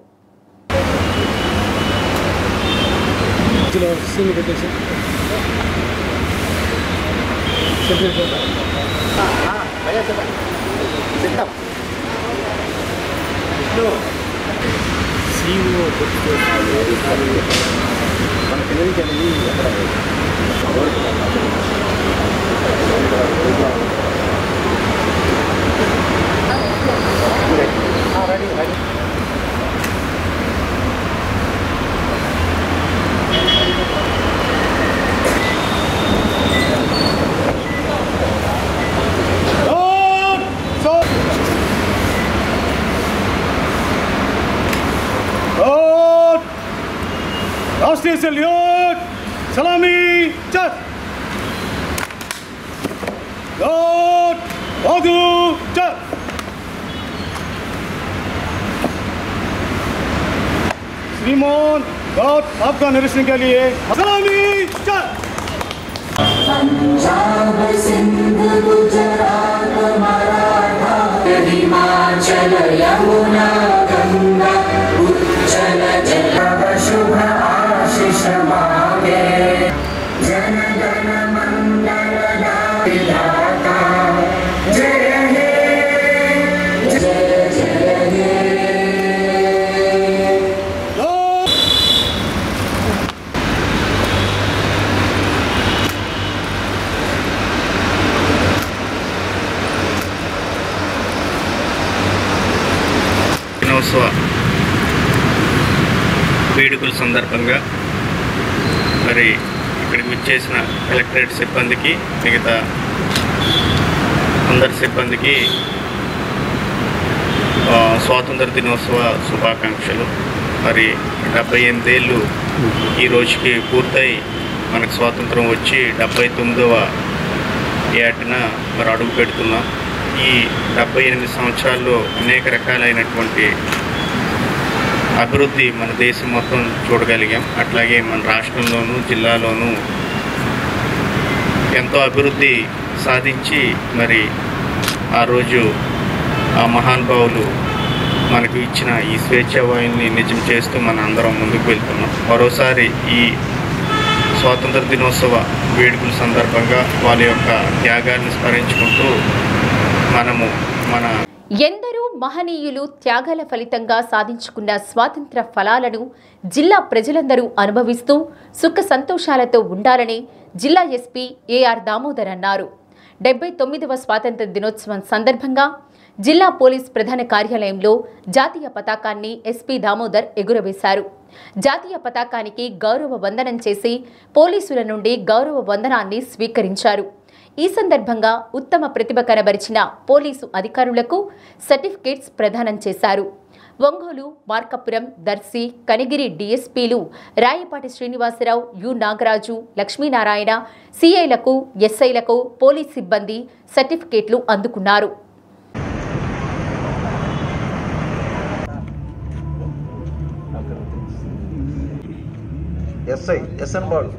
राष्ट्रीय सल्यूट, सलामी, चल। गौड, बागु, चल। श्रीमान गौड, आपका निरीक्षण के लिए सलामी, चल। पंजाब, सिंध, गुजरात, मराठा, हिमाचल, यमुना, गंगा, उच्चल, जल, शुभ आशीष मांगे, जन गण मंगल दाता, जय हे, जय जय हे। దినోత్సవ వేడుకల సందర్భంగా మరి ఇక్కడికి విచ్చేసిన కలెక్టరేట్ సిబ్బందికి, మిగతా అందరి సిబ్బందికి స్వాతంత్ర దినోత్సవ శుభాకాంక్షలు. మరి 78 ఏళ్ళు ఈ రోజుకి పూర్తయి మనకు స్వాతంత్రం వచ్చి 79వ ఏటన మరి అడుగు పెడుతున్నాం. ఈ 78 సంవత్సరాల్లో అనేక రకాలైనటువంటి అభివృద్ధి మన దేశం మొత్తం చూడగలిగాం. అట్లాగే మన రాష్ట్రంలోనూ జిల్లాలోనూ ఎంతో అభివృద్ధి సాధించి మరి ఆ రోజు ఆ మహానుభావులు మనకు ఇచ్చిన ఈ స్వేచ్ఛావాయుల్ని నిజం చేస్తూ మన అందరం ముందుకు వెళ్తున్నాం. మరోసారి ఈ స్వాతంత్ర దినోత్సవ వేడుకల సందర్భంగా వాళ్ళ యొక్క త్యాగాన్ని స్మరించుకుంటూ మనము మన ఎందరో మహనీయులు త్యాగాల ఫలితంగా సాధించుకున్న స్వాతంత్ర ఫలాలను జిల్లా ప్రజలందరూ అనుభవిస్తూ సుఖ సంతోషాలతో ఉండాలని జిల్లా ఎస్పీ ఏఆర్ దామోదర్ అన్నారు. 79వ స్వాతంత్ర దినోత్సవం సందర్భంగా జిల్లా పోలీస్ ప్రధాన కార్యాలయంలో జాతీయ పతాకాన్ని ఎస్పీ దామోదర్ ఎగురవేశారు. జాతీయ పతాకానికి గౌరవ వందనం చేసి పోలీసుల నుండి గౌరవ వందనాన్ని స్వీకరించారు. ఈ సందర్భంగా ఉత్తమ ప్రతిభ కనబరిచిన పోలీసు అధికారులకు సర్టిఫికేట్స్ ప్రదానం చేశారు. ఒంగోలు, మార్కాపురం, దర్శి, కనిగిరి డీఎస్పీలు రాయపాటి శ్రీనివాసరావు, యు నాగరాజు, లక్ష్మీనారాయణ, సిఐలకు, ఎస్ఐలకు పోలీస్ సిబ్బంది సర్టిఫికేట్లు అందుకున్నారు. ఎస్ఎన్ బాల్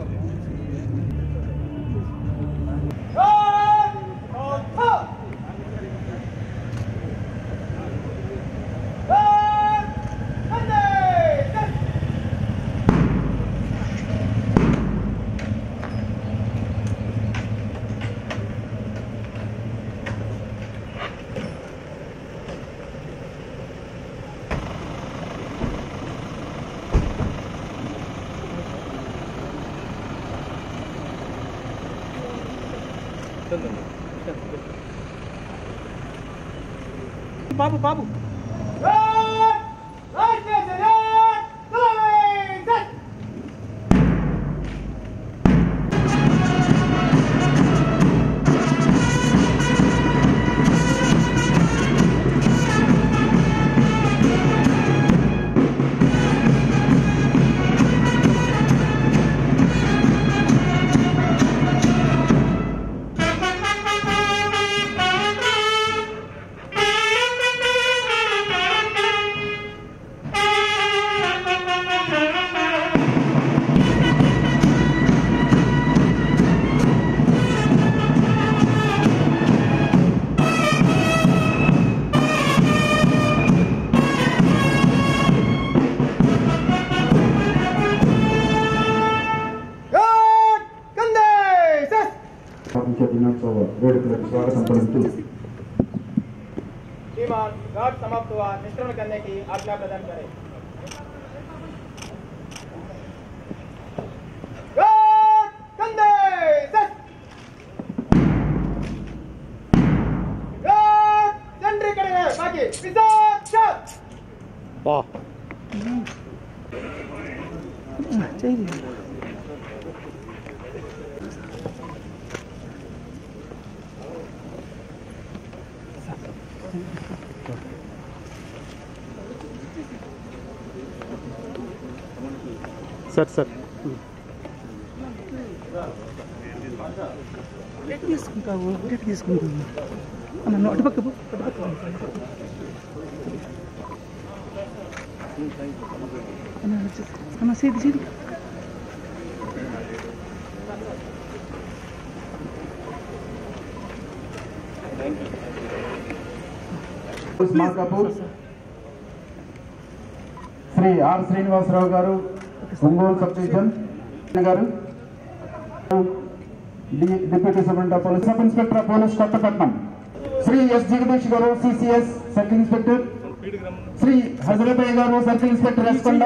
బాబు బాబు దినోత్సవ వేడుకలకు స్వాగతం पलंतु श्रीमान घाट समाप्त हुआ, निष्क्रमण करने की आज्ञा प्रदान करें। Sir sir Markapur Shri R Srinivasa Rao గారు, ఒంగోలు సబ్ డివిజన్ గారు, deputy superintendent of police, sub inspector of police Kothapatnam Shri S Jagadish గారు, CCS circle inspector, Shri Hazarathaiah గారు, సర్కిల్ ఇన్స్పెక్టర్ ఎస్కొండ,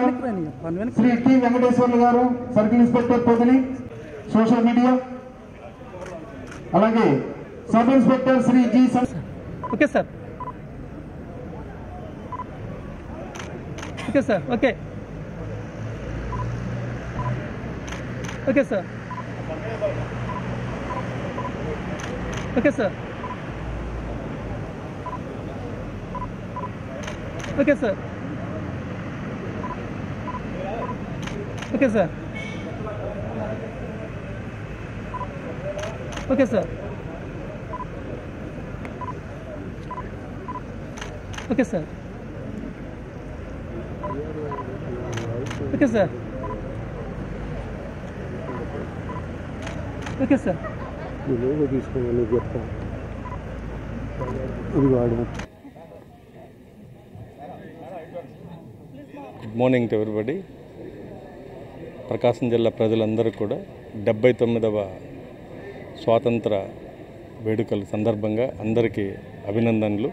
శ్రీ టి వెంకటేశ్వర్లు గారు, circle inspector Podili social media, అలాగే sub inspector Shri G. Okay sir, okay sir, okay okay sir, okay sir, okay sir, okay sir, okay sir, okay sir, okay sir, okay sir. Logo తీసుకోమని చెప్తాను. ఇది వాడు. Good morning to everybody. Prakasam జిల్లా ప్రజలందరూ కూడా 79వ స్వాతంత్ర వేడుకల సందర్భంగా అందరికీ అభినందనలు.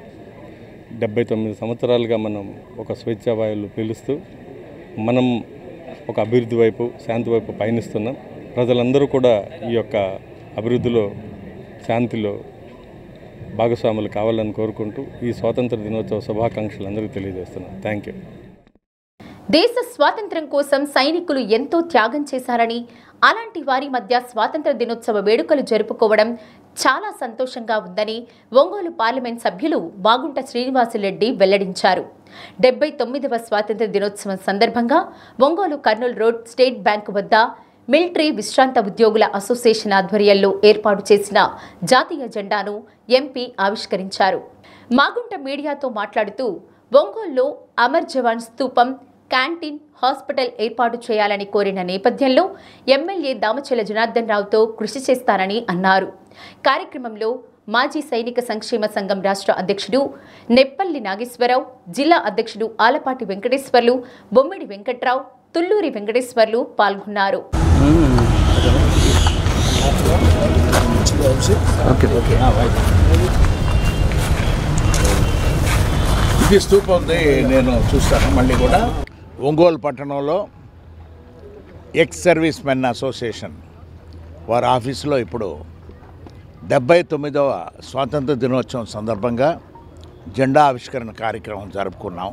79 సంవత్సరాలుగా మనం ఒక స్వేచ్ఛావాయువులు పీలుస్తూ మనం ఒక అభివృద్ధి వైపు, శాంతి వైపు పయనిస్తున్నాం. ప్రజలందరూ కూడా ఈ యొక్క అభివృద్ధిలో, శాంతిలో భాగస్వాములు కావాలని కోరుకుంటూ ఈ స్వాతంత్ర దినోత్సవ శుభాకాంక్షలు అందరికీ తెలియజేస్తున్నాను. Thank you. దేశ స్వాతంత్ర్యం కోసం సైనికులు ఎంతో త్యాగం చేశారని, అలాంటి వారి మధ్య స్వాతంత్ర దినోత్సవ వేడుకలు జరుపుకోవడం చాలా సంతోషంగా ఉందని ఒంగోలు పార్లమెంట్ సభ్యులు బాగుంట శ్రీనివాసులరెడ్డి వెల్లడించారు. 79వ స్వాతంత్ర దినోత్సవం సందర్భంగా Ongole Kurnool road state bank వద్ద మిలిటరీ విశ్రాంత ఉద్యోగుల అసోసియేషన్ ఆధ్వర్యంలో ఏర్పాటు చేసిన జాతీయ జెండాను ఎంపీ ఆవిష్కరించారు. మాగుంట మీడియాతో మాట్లాడుతూ ఒంగోలులో అమర్ జవాన్ స్తూపం, క్యాంటీన్, హాస్పిటల్ ఏర్పాటు చేయాలని కోరిన నేపథ్యంలో ఎమ్మెల్యే దామచల జనార్దన్ రావుతో కృషి చేస్తానని అన్నారు. కార్యక్రమంలో మాజీ సైనిక సంక్షేమ సంఘం రాష్ట్ర అధ్యక్షుడు నెప్పల్లి నాగేశ్వరరావు, జిల్లా అధ్యక్షుడు ఆలపాటి వెంకటేశ్వర్లు, బొమ్మిడి వెంకట్రావు, తుల్లూరి వెంకటేశ్వర్లు పాల్గొన్నారు. ఇది స్తూపం నేను చూస్తాను. మళ్ళీ కూడా ఒంగోలు పట్టణంలో ఎక్స్ సర్వీస్ మెన్ అసోసియేషన్ వారి ఆఫీసులో ఇప్పుడు 79వ స్వాతంత్ర దినోత్సవం సందర్భంగా జెండా ఆవిష్కరణ కార్యక్రమం జరుపుకున్నాం.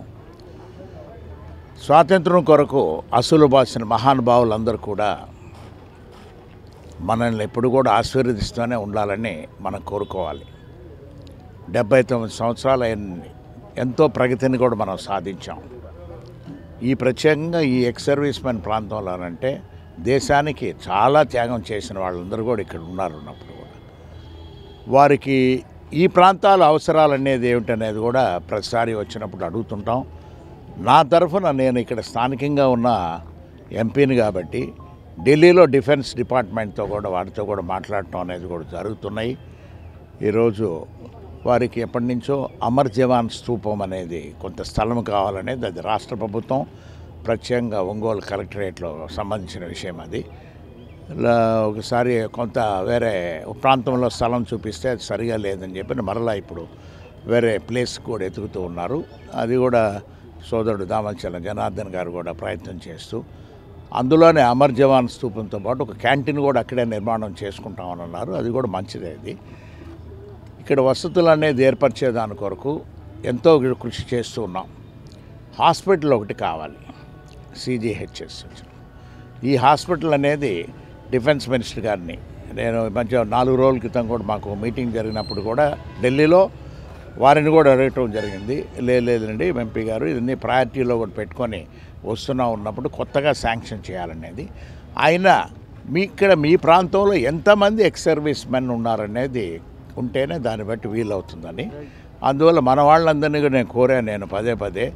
స్వాతంత్రం కొరకు అసలు బాసిన మహానుభావులందరూ కూడా మనల్ని ఎప్పుడు కూడా ఆశీర్వదిస్తూనే ఉండాలని మనం కోరుకోవాలి. 79 సంవత్సరాలు ఎంతో ప్రగతిని కూడా మనం సాధించాం. ఈ ప్రత్యేకంగా ఈ ఎక్స్ సర్వీస్ మెన్ ప్రాంతంలోనంటే దేశానికి చాలా త్యాగం చేసిన వాళ్ళందరూ కూడా ఇక్కడ ఉన్నారు. ఉన్నప్పుడు కూడా వారికి ఈ ప్రాంతాల అవసరాలు అనేది ఏమిటనేది కూడా ప్రతిసారి వచ్చినప్పుడు అడుగుతుంటాం. నా తరఫున నేను ఇక్కడ స్థానికంగా ఉన్న ఎంపీని కాబట్టి ఢిల్లీలో డిఫెన్స్ డిపార్ట్మెంట్తో కూడా వారితో కూడా మాట్లాడటం అనేది కూడా జరుగుతున్నాయి. ఈరోజు వారికి ఎప్పటి నుంచో అమర్ జవాన్ స్తూపం అనేది కొంత స్థలం కావాలనేది, అది రాష్ట్ర ప్రభుత్వం ప్రత్యేకంగా ఒంగోలు కలెక్టరేట్లో సంబంధించిన విషయం. అది ఒకసారి కొంత వేరే ప్రాంతంలో స్థలం చూపిస్తే అది సరిగా లేదని చెప్పి మరలా ఇప్పుడు వేరే ప్లేస్ కూడా ఎతుకుతూ ఉన్నారు. అది కూడా సోదరుడు దామచల జనార్దన్ గారు కూడా ప్రయత్నం చేస్తూ అందులోనే అమర్ జవాన్ స్తూపంతో పాటు ఒక క్యాంటీన్ కూడా అక్కడే నిర్మాణం చేసుకుంటామని అన్నారు. అది కూడా మంచిదే. అది ఇక్కడ వసతులు అనేది ఏర్పరిచేదాని కొరకు ఎంతో కృషి చేస్తూ ఉన్నాం. హాస్పిటల్ ఒకటి కావాలి, CGHS. ఈ హాస్పిటల్ అనేది డిఫెన్స్ మినిస్టర్ గారిని నేను మధ్య 4 రోజుల క్రితం కూడా మాకు మీటింగ్ జరిగినప్పుడు కూడా ఢిల్లీలో వారిని కూడా అడగటం జరిగింది. లేదండి ఎంపీ గారు, ఇవన్నీ ప్రయారిటీలో కూడా పెట్టుకొని ఉన్నప్పుడు కొత్తగా శాంక్షన్ చేయాలనేది. అయినా మీ ప్రాంతంలో ఎంతమంది ఎక్స్ సర్వీస్ మెన్ ఉన్నారనేది ఉంటేనే దాన్ని బట్టి వీలవుతుందని, అందువల్ల మన వాళ్ళందరినీ కూడా నేను కోరాను. నేను పదే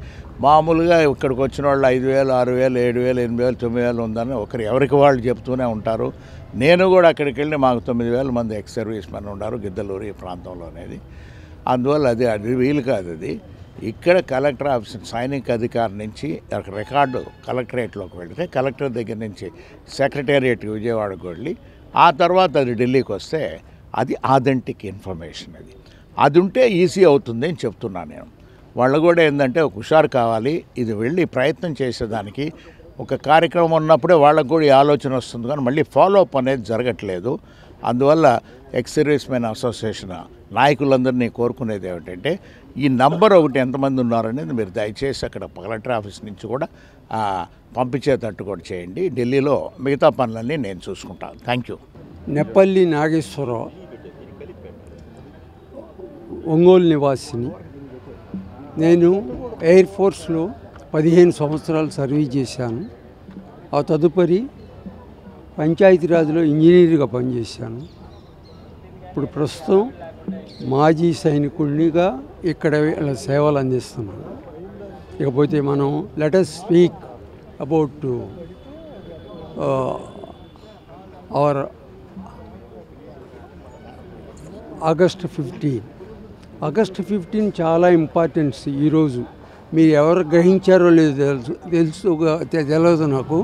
మామూలుగా ఇక్కడికి వచ్చిన వాళ్ళు 5,000, 6,000, 7,000, 8,000, 9,000 ఉందని ఎవరికి వాళ్ళు చెప్తూనే ఉంటారు. నేను కూడా అక్కడికి వెళ్ళి మాకు 9,000 మంది ఎక్స్ సర్వీస్ మెన్ ఉన్నారు గిద్దలూరు ఈ ప్రాంతంలో అనేది. అందువల్ల అది వీలు కాదు. అది ఇక్కడ కలెక్టర్ ఆఫీస్ సైనిక అధికారి నుంచి రికార్డు కలెక్టరేట్లోకి వెళితే కలెక్టర్ దగ్గర నుంచి సెక్రటేరియట్ విజయవాడకు వెళ్ళి ఆ తర్వాత అది ఢిల్లీకి వస్తే అది ఆథెంటిక్ ఇన్ఫర్మేషన్. అది ఉంటే ఈజీ అవుతుంది అని చెప్తున్నాను నేను. వాళ్ళు కూడా ఏంటంటే ఒక హుషారు కావాలి, ఇది వెళ్ళి ప్రయత్నం చేసేదానికి ఒక కార్యక్రమం ఉన్నప్పుడే వాళ్ళకు కూడా ఈ ఆలోచన వస్తుంది, కానీ మళ్ళీ ఫాలో అప్ అనేది జరగట్లేదు. అందువల్ల ఎక్స్ సర్వీస్ మెన్ అసోసియేషన్ నాయకులందరినీ కోరుకునేది ఏమిటంటే ఈ నంబర్ ఒకటి ఎంతమంది ఉన్నారనేది మీరు దయచేసి అక్కడ కలెక్టర్ ఆఫీస్ నుంచి కూడా పంపించేటట్టు కూడా చేయండి. ఢిల్లీలో మిగతా పనులన్నీ నేను చూసుకుంటాను. Thank you. నెప్పల్లి నాగేశ్వరరావు, ఒంగోలు నివాసిని. నేను ఎయిర్ ఫోర్స్లో 15 సంవత్సరాలు సర్వీస్ చేశాను. ఆ తదుపరి పంచాయతీరాజ్లో ఇంజనీర్గా పనిచేశాను. ఇప్పుడు ప్రస్తుతం మాజీ సైనికుడిగా ఇక్కడ సేవలు అందిస్తున్నాను. ఇకపోతే మనం let us speak about our August 15 చాలా ఇంపార్టెన్స్. ఈరోజు మీరు ఎవరు గ్రహించారో లేదో తెలియదు నాకు.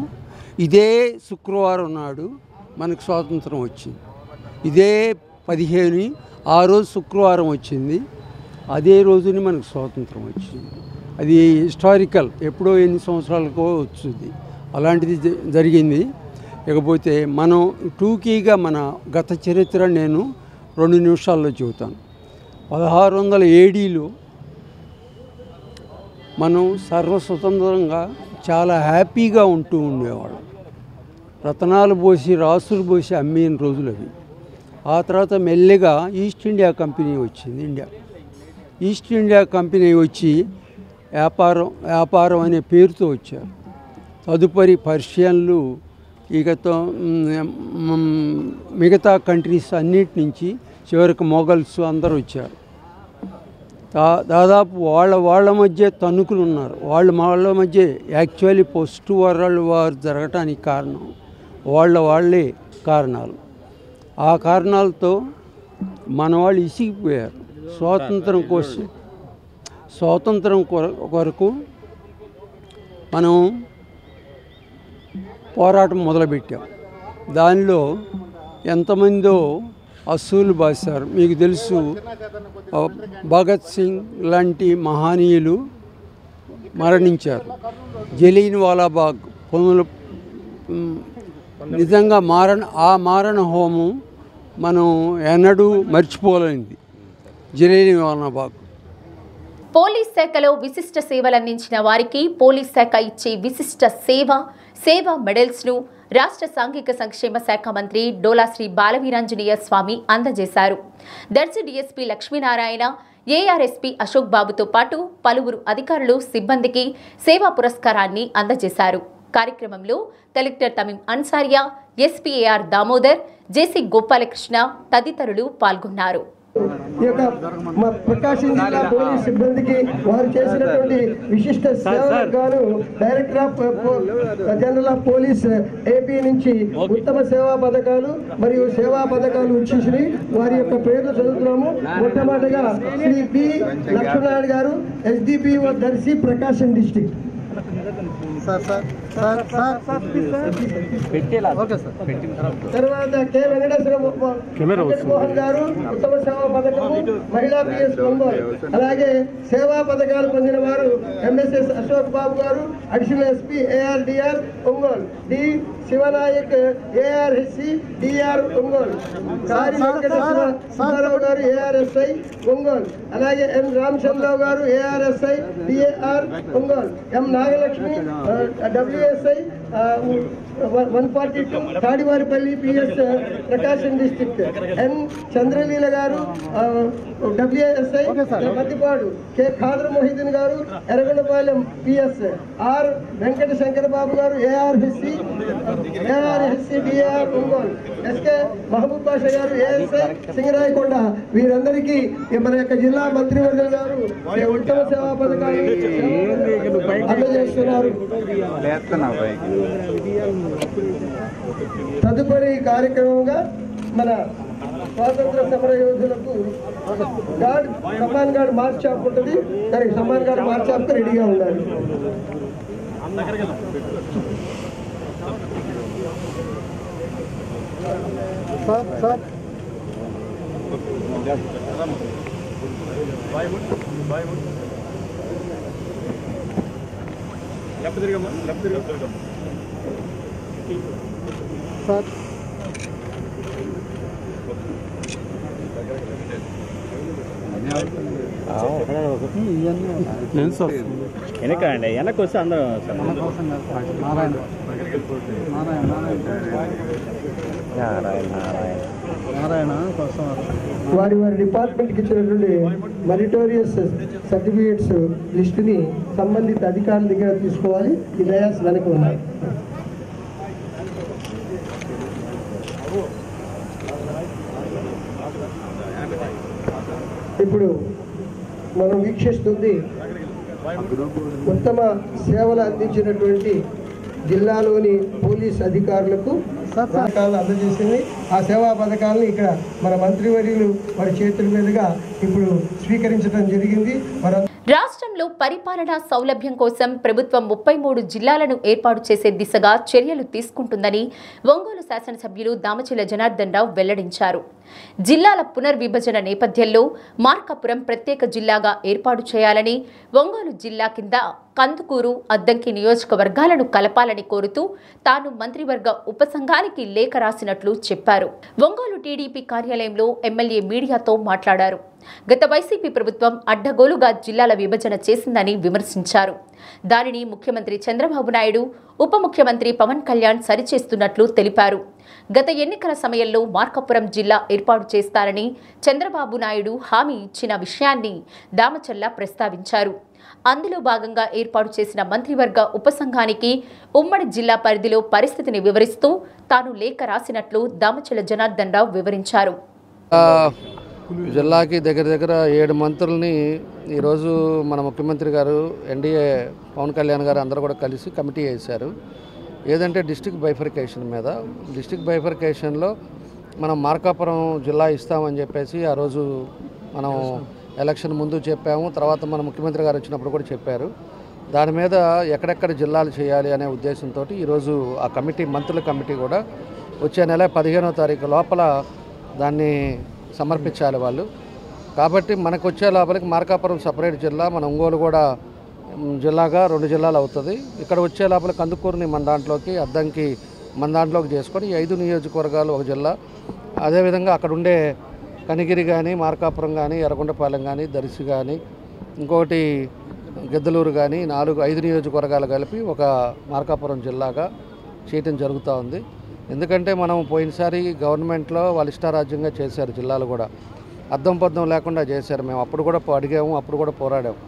ఇదే శుక్రవారం నాడు మనకు స్వాతంత్రం వచ్చింది. ఇదే 15 ఆ రోజు శుక్రవారం వచ్చింది. అదే రోజుని మనకు స్వాతంత్రం వచ్చింది. అది హిస్టారికల్, ఎప్పుడో ఎన్ని సంవత్సరాలకో వచ్చింది. అలాంటిది జరిగింది. ఇకపోతే మనం టూకీగా మన గత చరిత్ర నేను 2 నిమిషాల్లో చెబుతాను. 1600 ADలో మనం సర్వస్వతంత్రంగా చాలా హ్యాపీగా ఉంటూ ఉండేవాళ్ళం. రతనాలు పోసి రాసులు పోసి అమ్మిన రోజులు అవి. ఆ తర్వాత మెల్లిగా ఈస్ట్ ఇండియా కంపెనీ వచ్చింది. ఈస్ట్ ఇండియా కంపెనీ వచ్చి వ్యాపారం అనే పేరుతో వచ్చారు. తదుపరి పర్షియన్లు, ఇకతో మిగతా కంట్రీస్ అన్నిటి నుంచి చివరికి మొఘల్స్ అందరూ వచ్చారు. దాదాపు వాళ్ళ మధ్య తణుకులు ఉన్నారు. వాళ్ళ మధ్య యాక్చువల్లీ పోస్ట్ వరల్డ్ వార్ జరగటానికి కారణం వాళ్ళే కారణాలు. ఆ కారణాలతో మన వాళ్ళు ఇసిగిపోయారు. స్వాతంత్రం కొరకు మనం పోరాటం మొదలుపెట్టాం. దానిలో ఎంతమందో అసూలు బాసారు. మీకు తెలుసు, భగత్ సింగ్ లాంటి మహనీయులు మరణించారు. జలియన్ వాలాబాగ్ నిజంగా మారణ హోమం మనం ఎన్నడూ మర్చిపోలేనిది. జలియన్ వాలాబాగ్. పోలీస్ శాఖలో విశిష్ట సేవలందించిన వారికి పోలీస్ శాఖ ఇచ్చే విశిష్ట సేవ మెడల్స్ను రాష్ట్ర సాంఘిక సంక్షేమ శాఖ మంత్రి డోలా శ్రీ బాలవీరాంజనేయ స్వామి అందజేశారు. దర్శి డీఎస్పీ లక్ష్మీనారాయణ, ఏఆర్ఎస్పీ అశోక్ బాబుతో పాటు పలువురు అధికారులు, సిబ్బందికి సేవా పురస్కారాన్ని అందజేశారు. కార్యక్రమంలో collector Tameem Ansariya, SP AR Damodar, JC Gopalakrishna తదితరులు పాల్గొన్నారు. ఈ యొక్క మా ప్రకాశం జిల్లా పోలీస్ సిబ్బందికి వారు చేసినటువంటి విశిష్ట సేవలకు గాను director of general of police AP నుంచి ఉత్తమ సేవా పథకాలు మరియు సేవా పథకాలు వచ్చేసినాయి. వారి యొక్క పేర్లు చదువుతున్నాము. మొట్టమొదటిగా శ్రీ బి లక్ష్మీనారాయణ గారు, ఎస్డిపిఓ దర్శి, ప్రకాశం డిస్ట్రిక్ట్. తర్వాత కె వెంకటేశ్వర మోహన్ గారు, ఉత్తమ సేవా పథకము, మహిళా పిఎస్ ఒంగోలు. అలాగే సేవా పథకాలు పొందిన వారు ఎంఎస్ఎస్ అశోక్ బాబు గారు, additional SP ARDR Ongole. D Siva Nayak ARSC DR Ongole. Kari Venkateswara Subbarao గారు ఏఆర్ఎస్ఐ ఒంగోలు. అలాగే ఎం రామచంద్రరావు గారు ఏఆర్ఎస్ఐ డిఏఆర్ ఒంగోలు. ఎం నాగలక్ష్మి డబ్ల్యూఎస్ఐ 142 తాడివారిపల్లి పిఎస్ ప్రకాశం డిస్ట్రిక్ట్. ఎన్ చంద్రలీల గారు డబ్ల్యూఎస్ఐ మద్దిపాడు. కె ఖాదర్ మొహిద్దీన్ గారు ఎర్రగొండపాలెం పిఎస్. ఆర్ వెంకట శంకర్ బాబు గారు ఏఆర్ఎస్సి డిఆర్ ఒంగోలు. ఎస్కే మహబూబ్ బాషా గారు ఏఎస్ఐ సింగరాయకొండ. వీరందరికీ మన యొక్క జిల్లా మంత్రివర్గం గారు ఉత్తమ సేవా పథకాలు అందజేస్తున్నారు. తదుపరి కార్యక్రమంగా మన స్వాతంత్ర సమర యోధులకు సమ్మాన్ గార్డ్ మార్చ్ షాప్ ఉంటుంది. దానికి సమ్మాన్ గార్డ్ మార్చ్ షాప్ రెడీగా ఉండాలి. వెనకండి, వెనక్కి వస్తే అందరం వారి డిపార్ట్మెంట్కి ఇచ్చినటువంటి మెరిటోరియస్ సర్టిఫికేట్స్ లిస్టుని సంబంధిత అధికారుల దగ్గర తీసుకోవాలి. ఈ డయాస్ వెనక ఉన్నాయి. ఇప్పుడు మనం వీక్షిస్తుంది ఉత్తమ సేవలు అందించినటువంటి జిల్లాలోని పోలీస్ అధికారులకు పథకాలను అందజేసింది. ఆ సేవా పథకాలను ఇక్కడ మన మంత్రివర్యులు వారి చేతుల మీదుగా ఇప్పుడు స్వీకరించడం జరిగింది. రాష్ట్రంలో పరిపాలనా సౌలభ్యం కోసం ప్రభుత్వం 33 జిల్లాలను ఏర్పాటు చేసే దిశగా చర్యలు తీసుకుంటుందని ఒంగోలు శాసనసభ్యులు దామచర్ల జనార్దన్ రావు వెల్లడించారు. జిల్లాల పునర్విభజన నేపథ్యంలో మార్కాపురం ప్రత్యేక జిల్లాగా ఏర్పాటు చేయాలని, ఒంగోలు జిల్లా కింద కందుకూరు, అద్దంకి నియోజకవర్గాలను కలపాలని కోరుతూ తాను మంత్రివర్గ ఉపసంఘానికి లేఖ రాసినట్లు చెప్పారు. ఒంగోలు టీడీపీ కార్యాలయంలో ఎమ్మెల్యే మీడియాతో మాట్లాడారు. గత వైసీపీ ప్రభుత్వం అడ్డగోలుగా జిల్లాల విభజన చేసిందని విమర్శించారు. దానిని ముఖ్యమంత్రి చంద్రబాబు నాయుడు, ఉప ముఖ్యమంత్రి పవన్ కళ్యాణ్ సరిచేస్తున్నట్లు తెలిపారు. గత ఎన్నికల సమయంలో మార్కాపురం జిల్లా ఏర్పాటు చేస్తారని చంద్రబాబు నాయుడు హామీ ఇచ్చిన విషయాన్ని దామచర్ల ప్రస్తావించారు. అందులో భాగంగా ఏర్పాటు చేసిన మంత్రివర్గ ఉపసంఘానికి ఉమ్మడి జిల్లా పరిధిలో పరిస్థితిని వివరిస్తూ తాను లేఖ రాసినట్లు దామచర్ల జనార్దన్ రావు వివరించారు. జిల్లాకి దగ్గర 7 మంత్రుల్ని ఈరోజు మన ముఖ్యమంత్రి గారు, ఎన్డీఏ పవన్ కళ్యాణ్ గారు అందరూ కూడా కలిసి కమిటీ వేశారు. ఏదంటే డిస్ట్రిక్ట్ బైఫర్కేషన్ మీద. డిస్ట్రిక్ట్ బైఫర్కేషన్లో మనం మార్కాపురం జిల్లా ఇస్తామని చెప్పేసి ఆ రోజు మనం ఎలక్షన్ ముందు చెప్పాము. తర్వాత మన ముఖ్యమంత్రి గారు వచ్చినప్పుడు కూడా చెప్పారు. దాని మీద ఎక్కడెక్కడ జిల్లాలు చేయాలి అనే ఉద్దేశంతో ఈరోజు ఆ కమిటీ, మంత్రుల కమిటీ కూడా వచ్చే నెల 15వ తారీఖు లోపల దాన్ని సమర్పించాలి వాళ్ళు. కాబట్టి మనకు వచ్చే లోపలికి మార్కాపురం సపరేట్ జిల్లా, మన ఒంగోలు కూడా జిల్లాగా 2 జిల్లాలు అవుతుంది. ఇక్కడ వచ్చే లోపల కందుకూరుని మన దాంట్లోకి, అద్దంకి మన దాంట్లోకి చేసుకొని 5 నియోజకవర్గాలు ఒక జిల్లా. అదేవిధంగా అక్కడ ఉండే కనిగిరి కానీ, మార్కాపురం కానీ, ఎర్రగొండపాలెం కానీ, దర్శి కానీ, ఇంకొకటి గిద్దలూరు కానీ 5 నియోజకవర్గాలు కలిపి ఒక మార్కాపురం జిల్లాగా చేయటం జరుగుతూ ఉంది. ఎందుకంటే మనం పోయినసారి గవర్నమెంట్లో వాళ్ళు ఇష్టారాజ్యంగా చేశారు. జిల్లాలు కూడా అద్దం పద్దం లేకుండా చేశారు. మేము అప్పుడు కూడా అడిగాము, అప్పుడు కూడా పోరాడాము.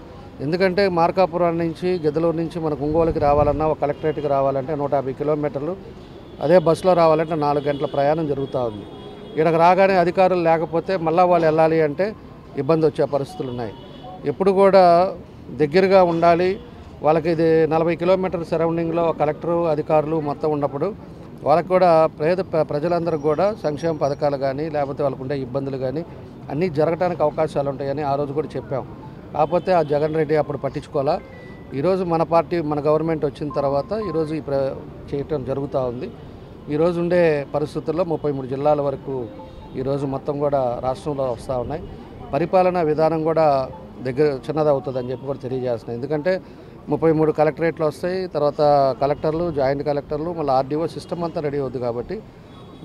ఎందుకంటే మార్కాపురం నుంచి, గిద్దలూరు నుంచి మనకు ఒంగోలుకి రావాలన్నా, ఒక కలెక్టరేట్కి రావాలంటే 150 కిలోమీటర్లు, అదే బస్సులో రావాలంటే 4 గంటల ప్రయాణం జరుగుతూ ఉంది. ఇక్కడికి రాగానే అధికారులు లేకపోతే మళ్ళీ వాళ్ళు వెళ్ళాలి అంటే ఇబ్బంది వచ్చే పరిస్థితులు ఉన్నాయి. ఎప్పుడు కూడా దగ్గరగా ఉండాలి. వాళ్ళకి ఇది 40 కిలోమీటర్ల సరౌండింగ్లో కలెక్టరు, అధికారులు మొత్తం ఉన్నప్పుడు వాళ్ళకు కూడా ప్రజలందరికీ కూడా సంక్షేమ పథకాలు కానీ, లేకపోతే వాళ్ళకు ఉండే ఇబ్బందులు కానీ అన్నీ జరగడానికి అవకాశాలు ఉంటాయని ఆ రోజు కూడా చెప్పాం. కాకపోతే ఆ జగన్ రెడ్డి అప్పుడు పట్టించుకోవాలా. ఈరోజు మన పార్టీ, మన గవర్నమెంట్ వచ్చిన తర్వాత ఈరోజు చేయటం జరుగుతూ ఉంది. ఈరోజు ఉండే పరిస్థితుల్లో 33 జిల్లాల వరకు ఈరోజు మొత్తం కూడా రాష్ట్రంలో వస్తూ ఉన్నాయి. పరిపాలనా విధానం కూడా చిన్నదవుతుందని చెప్పి కూడా తెలియజేస్తున్నాయి. ఎందుకంటే 33 కలెక్టరేట్లు వస్తాయి, తర్వాత కలెక్టర్లు, జాయింట్ కలెక్టర్లు, మళ్ళీ ఆర్డీఓ సిస్టమ్ అంతా రెడీ అవుతుంది. కాబట్టి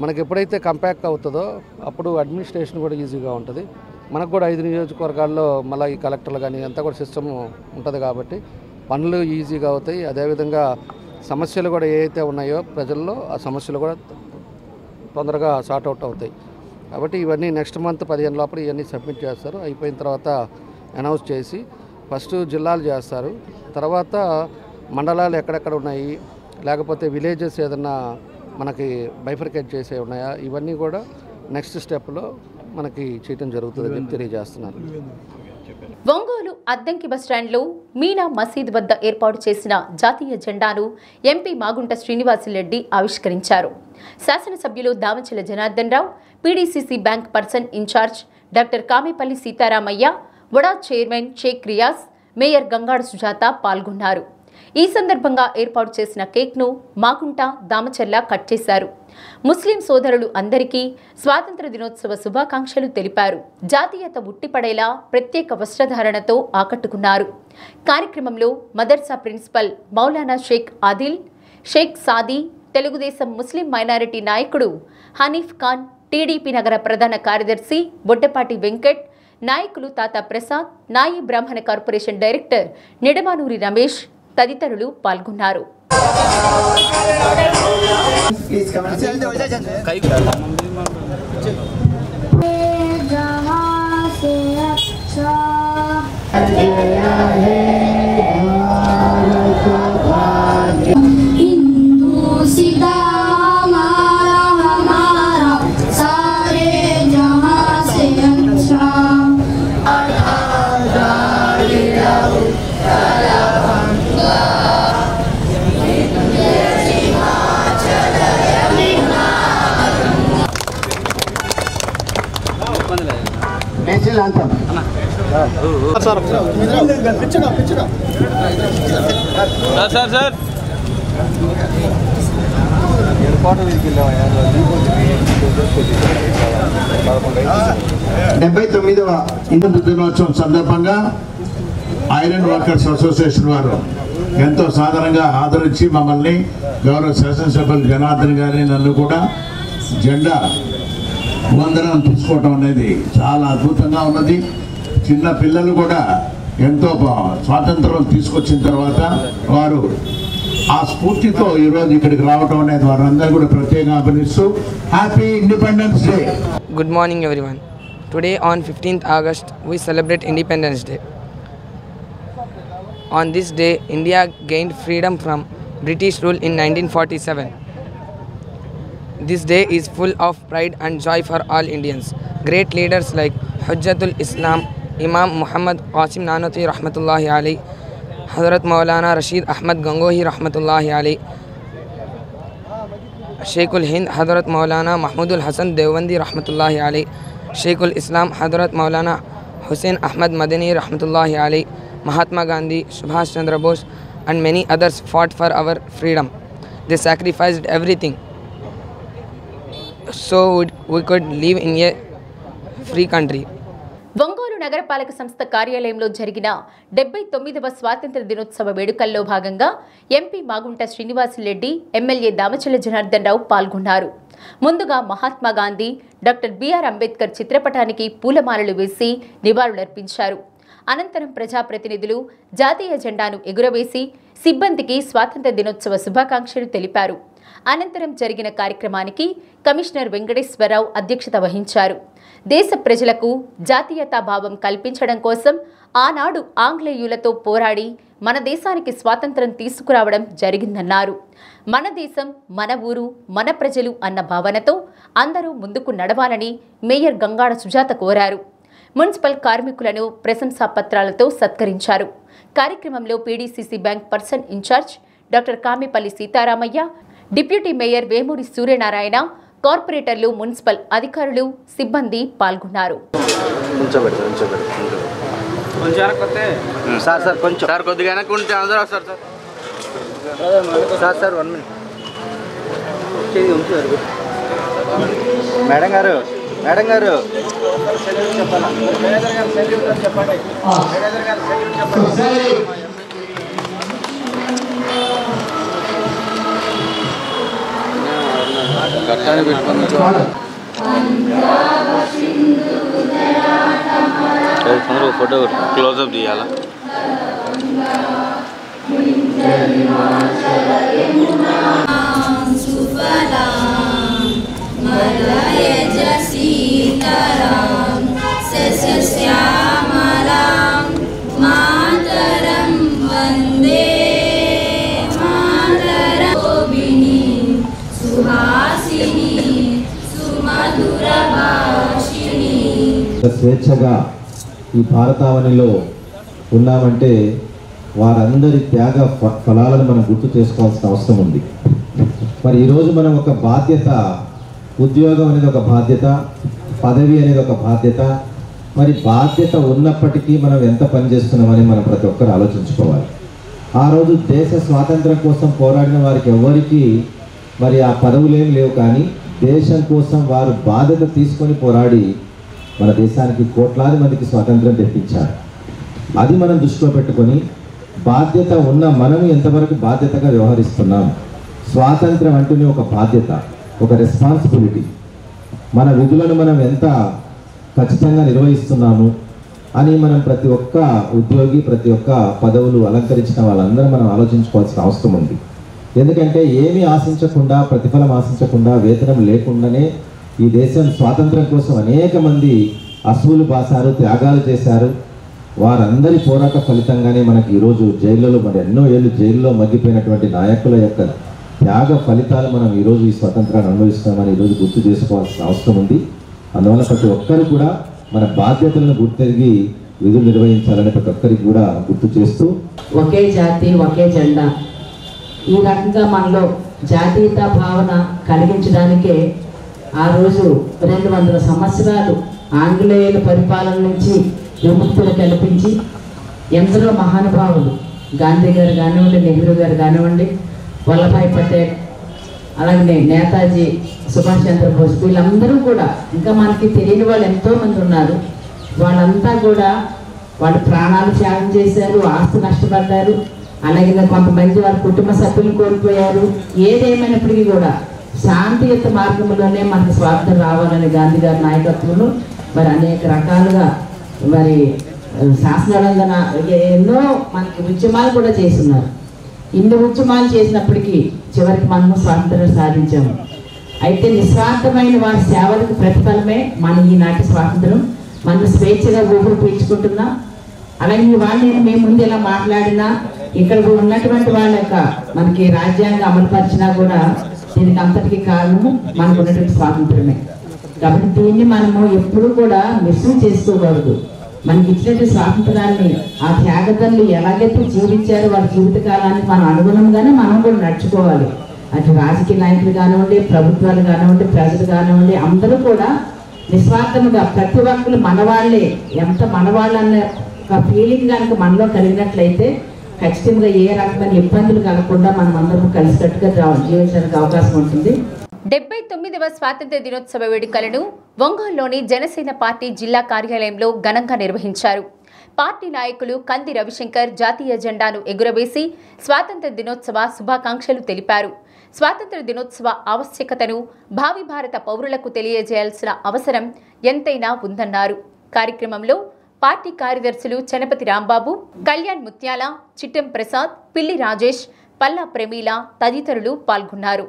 మనకి ఎప్పుడైతే కంపాక్ట్ అవుతుందో అప్పుడు అడ్మినిస్ట్రేషన్ కూడా ఈజీగా ఉంటుంది. మనకు కూడా 5 నియోజకవర్గాల్లో మళ్ళీ ఈ కలెక్టర్లు కానీ అంతా కూడా సిస్టమ్ ఉంటుంది. కాబట్టి పనులు ఈజీగా అవుతాయి. అదేవిధంగా సమస్యలు కూడా ఏవైతే ఉన్నాయో ప్రజల్లో, ఆ సమస్యలు కూడా తొందరగా సార్ట్అవుట్ అవుతాయి. కాబట్టి ఇవన్నీ నెక్స్ట్ మంత్ 15 లోపల ఇవన్నీ సబ్మిట్ చేస్తారు. అయిపోయిన తర్వాత అనౌన్స్ చేసి ఫస్ట్ జిల్లాలు చేస్తారు. తర్వాత మండలాలు ఎక్కడెక్కడ ఉన్నాయి, లేకపోతే విలేజెస్ ఏదన్నా మనకి బైఫర్కేట్ చేసే ఉన్నాయా, ఇవన్నీ కూడా నెక్స్ట్ స్టెప్లో మనకి చేయటం జరుగుతుందని తెలియజేస్తున్నారు. ఒంగోలు అద్దంకి బస్టాండ్లో మీనా మసీద్ వద్ద ఏర్పాటు చేసిన జాతీయ జెండాను ఎంపీ మాగుంట శ్రీనివాసులరెడ్డి ఆవిష్కరించారు. శాసనసభ్యులు Damacharla Janardhan Rao, PDCC bank person incharge doctor Kamepalli Sitaramaiah, వడా చైర్మన్ షేక్ రియాజ్, మేయర్ గంగాడు సుజాత పాల్గొన్నారు. ఈ సందర్భంగా ఏర్పాటు చేసిన కేక్ను మాగుంట, దామచర్ల కట్ చేశారు. ముస్లిం సోదరులు అందరికీ స్వాతంత్ర దినోత్సవ శుభాకాంక్షలు తెలిపారు. జాతీయత ఉట్టిపడేలా ప్రత్యేక వస్త్రధారణతో ఆకట్టుకున్నారు. కార్యక్రమంలో మదర్సా ప్రిన్సిపల్ మౌలానా షేక్ ఆదిల్, షేక్ సాది, తెలుగుదేశం ముస్లిం మైనారిటీ నాయకుడు హనీఫ్ ఖాన్, టీడీపీ నగర ప్రధాన కార్యదర్శి బొడ్డపాటి వెంకట్, నాయకులు తాత ప్రసాద్, నాయి బ్రాహ్మణ కార్పొరేషన్ డైరెక్టర్ నిడమానూరి రమేష్ తదితరులు పాల్గొన్నారు. National anthem. సార్ 79వ ఇంధన దినోత్సవం సందర్భంగా ఐరన్ వర్కర్స్ అసోసియేషన్ వారు ఎంతో సాధారణంగా ఆదరించి మమ్మల్ని గౌరవ శాసనసభ్యులు జనార్దన్ గారిని నన్ను కూడా జెండా వందనం తీసుకోవటం అనేది చాలా అద్భుతంగా ఉన్నది. చిన్న పిల్లలు కూడా ఎంతో స్వాతంత్రం తీసుకొచ్చిన తర్వాత వారు ఆ స్ఫూర్తితో ఈరోజు ఇక్కడికి రావడం అనేది వారందరూ కూడా ప్రత్యేకంగా అభినందిస్తూ happy independence day. Good morning everyone. Today on 15th August we celebrate Independence Day. On this day India gained freedom from British rule in 1947. This day is full of pride and joy for all Indians. Great leaders like Hujjatul Islam Imam Muhammad Qasim Nanotwi rahmatullahi alayhi, Hazrat Maulana Rashid Ahmad Gangohi rahmatullahi alayhi, Sheikhul Hind Hazrat Maulana Mahmudul Hasan Devbandi rahmatullahi alayhi, Sheikhul Islam Hazrat Maulana Hussain Ahmad Madani rahmatullahi alayhi, Mahatma Gandhi, Subhash Chandra Bose and many others fought for our freedom. They sacrificed everything so we could live in a free country. Ongole నగరపాలక సంస్థ కార్యాలయంలో జరిగిన 79వ స్వాతంత్ర దినోత్సవ వేడుకల్లో భాగంగా MP Magunta Srinivasulu Reddy, MLA Damacharla Janardhan Rao పాల్గొన్నారు. ముందుగా మహాత్మా గాంధీ, డాక్టర్ బిఆర్ అంబేద్కర్ చిత్రపటానికి పూలమాలలు వేసి నివాళులర్పించారు. అనంతరం ప్రజాప్రతినిధులు జాతీయ జెండాను ఎగురవేసి సిబ్బందికి స్వాతంత్ర దినోత్సవ శుభాకాంక్షలు తెలిపారు. అనంతరం జరిగిన కార్యక్రమానికి కమిషనర్ వెంకటేశ్వరరావు అధ్యక్షత వహించారు. దేశ ప్రజలకు జాతీయతాభావం కల్పించడం కోసం ఆనాడు ఆంగ్లేయులతో పోరాడి మన దేశానికి స్వాతంత్రం తీసుకురావడం జరిగిందన్నారు. మన దేశం, మన ఊరు, మన ప్రజలు అన్న భావనతో అందరూ ముందుకు నడవాలని మేయర్ గంగాడ సుజాత కోరారు. మున్సిపల్ కార్మికులను ప్రశంసా పత్రాలతో సత్కరించారు. కార్యక్రమంలో PDCC bank person incharge doctor Kamipalli Seetharamaiah, deputy mayor Vemuri Suryanarayana, కార్పొరేటర్లు, మున్సిపల్ అధికారులు, సిబ్బంది పాల్గొన్నారు. మేడం గారు గట్టాన్ని పెట్టుకుని ఫోటో క్లోజప్ తీయాలా? స్వేచ్ఛగా ఈ భారతావనిలో ఉన్నామంటే వారందరి త్యాగ ఫలాలను మనం గుర్తు చేసుకోవాల్సిన అవసరం ఉంది. మరి ఈరోజు మనం ఒక బాధ్యత, ఉద్యోగం అనేది ఒక బాధ్యత, పదవి అనేది ఒక బాధ్యత. మరి బాధ్యత ఉన్నప్పటికీ మనం ఎంత పని చేస్తున్నామని మనం ప్రతి ఒక్కరు ఆలోచించుకోవాలి. ఆ రోజు దేశ స్వాతంత్రం కోసం పోరాడిన వారికి ఎవరికి మరి ఆ పదవులేం లేవు, కానీ దేశం కోసం వారు బాధ్యత తీసుకొని పోరాడి మన దేశానికి కోట్లాది మందికి స్వాతంత్రం తెప్పించారు. అది మనం దృష్టిలో పెట్టుకొని బాధ్యత ఉన్న మనం ఎంతవరకు బాధ్యతగా వ్యవహరిస్తున్నాం. స్వాతంత్రం అంటూనే ఒక బాధ్యత, ఒక రెస్పాన్సిబిలిటీ. మన విధులను మనం ఎంత ఖచ్చితంగా నిర్వహిస్తున్నాము అని మనం ప్రతి ఒక్క ఉద్యోగి, ప్రతి ఒక్క పదవులు అలంకరించిన వాళ్ళందరూ మనం ఆలోచించుకోవాల్సిన అవసరం ఉంది. ఎందుకంటే ఏమీ ఆశించకుండా, ప్రతిఫలం ఆశించకుండా, వేతనం లేకుండానే ఈ దేశం స్వాతంత్రం కోసం అనేక మంది అసూలు బాసారు, త్యాగాలు చేశారు. వారందరి పోరాట ఫలితంగానే మనకి ఈరోజు జైళ్ళలో, మరి ఎన్నో ఏళ్ళు జైల్లో మగ్గిపోయినటువంటి నాయకుల యొక్క త్యాగ ఫలితాలు మనం ఈరోజు ఈ స్వాతంత్రాన్ని అనుభవిస్తున్నామని ఈరోజు గుర్తు చేసుకోవాల్సిన అవసరం ఉంది. అందువల్ల ప్రతి ఒక్కరు కూడా మన బాధ్యతలను గుర్తెరిగి విధులు నిర్వహించాలని ప్రతి ఒక్కరికి కూడా గుర్తు చేస్తూ, ఒకే జాతి ఒకే జెండా, ఈ రకంగా మనలో జాతీయత భావన కలిగించడానికే ఆ రోజు 200 సంవత్సరాలు ఆంగ్లేయుల పరిపాలన నుంచి విముక్తులు కల్పించి ఎందరో మహానుభావులు గాంధీ గారు కానివ్వండి, నెహ్రూ గారు కానివ్వండి, వల్లభాయ్ పటేల్, అలాగే నేతాజీ సుభాష్ చంద్రబోస్, వీళ్ళందరూ కూడా ఇంకా మనకి తెలియని వాళ్ళు ఎంతోమంది ఉన్నారు. వాళ్ళంతా కూడా వాళ్ళ ప్రాణాలు త్యాగం చేశారు, ఆస్తి నష్టపడ్డారు, అలాగే కొంతమంది వాళ్ళ కుటుంబ సభ్యులు కోల్పోయారు. ఏదేమైనప్పటికీ కూడా శాంతియుత మార్గంలోనే మనకు స్వాతంత్రం రావాలని గాంధీ గారి నాయకత్వంలో మరి అనేక రకాలుగా మరి శాసనోల్లంఘన ఎన్నో మనకి ఉద్యమాలు కూడా చేస్తున్నారు. ఇన్ని ఉద్యమాలు చేసినప్పటికీ చివరికి మనము స్వాతంత్రం సాధించాము. అయితే నిస్వార్థమైన వారి సేవలకు ప్రతిఫలమే మన ఈనాటి స్వాతంత్రం. మనం స్వేచ్ఛగా ఊపిరి పీల్చుకుంటున్నాం. అలాగే ఇవాళ మేము ముందు ఇలా మాట్లాడినా ఇక్కడ ఉన్నటువంటి వాళ్ళ యొక్క మనకి రాజ్యాంగం అమలుపరిచినా కూడా దీనికి అంతటికి కారణము మనకు ఉన్నటువంటి స్వాతంత్రమే. కాబట్టి దీన్ని మనము ఎప్పుడూ కూడా మిస్యూజ్ చేసుకోకూడదు. మనకి ఇచ్చినటువంటి స్వాతంత్రాన్ని ఆ త్యాగతలు ఎలాగైతే జీవించారో వాళ్ళ జీవితకాలానికి మనం అనుగుణంగానే మనం కూడా నడుచుకోవాలి. అటు రాజకీయ నాయకులు కానివ్వండి, ప్రభుత్వాలు కానివ్వండి, ప్రజలు కానివ్వండి, అందరూ కూడా నిస్వార్థంగా ప్రతి ఒక్కరు మనవాళ్ళే, ఎంత మనవాళ్ళు అన్న ఒక ఫీలింగ్ కనుక మనలో కలిగినట్లయితే ఖచ్చితంగా ఏ రకమైన ఇబ్బందులు కలగకుండా మనం అందరం కలిసికట్టుగా జీవించడానికి అవకాశం ఉంటుంది. 79వ స్వాతంత్ర్య దినోత్సవ వేడుకలను ఒంగోలులోని జనసేన పార్టీ జిల్లా కార్యాలయంలో ఘనంగా నిర్వహించారు. పార్టీ నాయకులు కంది రవిశంకర్ జాతీయ జెండాను ఎగురవేసి స్వాతంత్ర్య దినోత్సవ శుభాకాంక్షలు తెలిపారు. స్వాతంత్ర దినోత్సవ ఆవశ్యకతను భావి భారత పౌరులకు తెలియజేయాల్సిన అవసరం ఎంతైనా ఉందన్నారు. కార్యక్రమంలో పార్టీ కార్యదర్శులు చనపతి రాంబాబు, కళ్యాణ్ ముత్యాల, చిట్టెం ప్రసాద్, పిల్లి రాజేష్, పల్లా ప్రమీల తదితరులు పాల్గొన్నారు.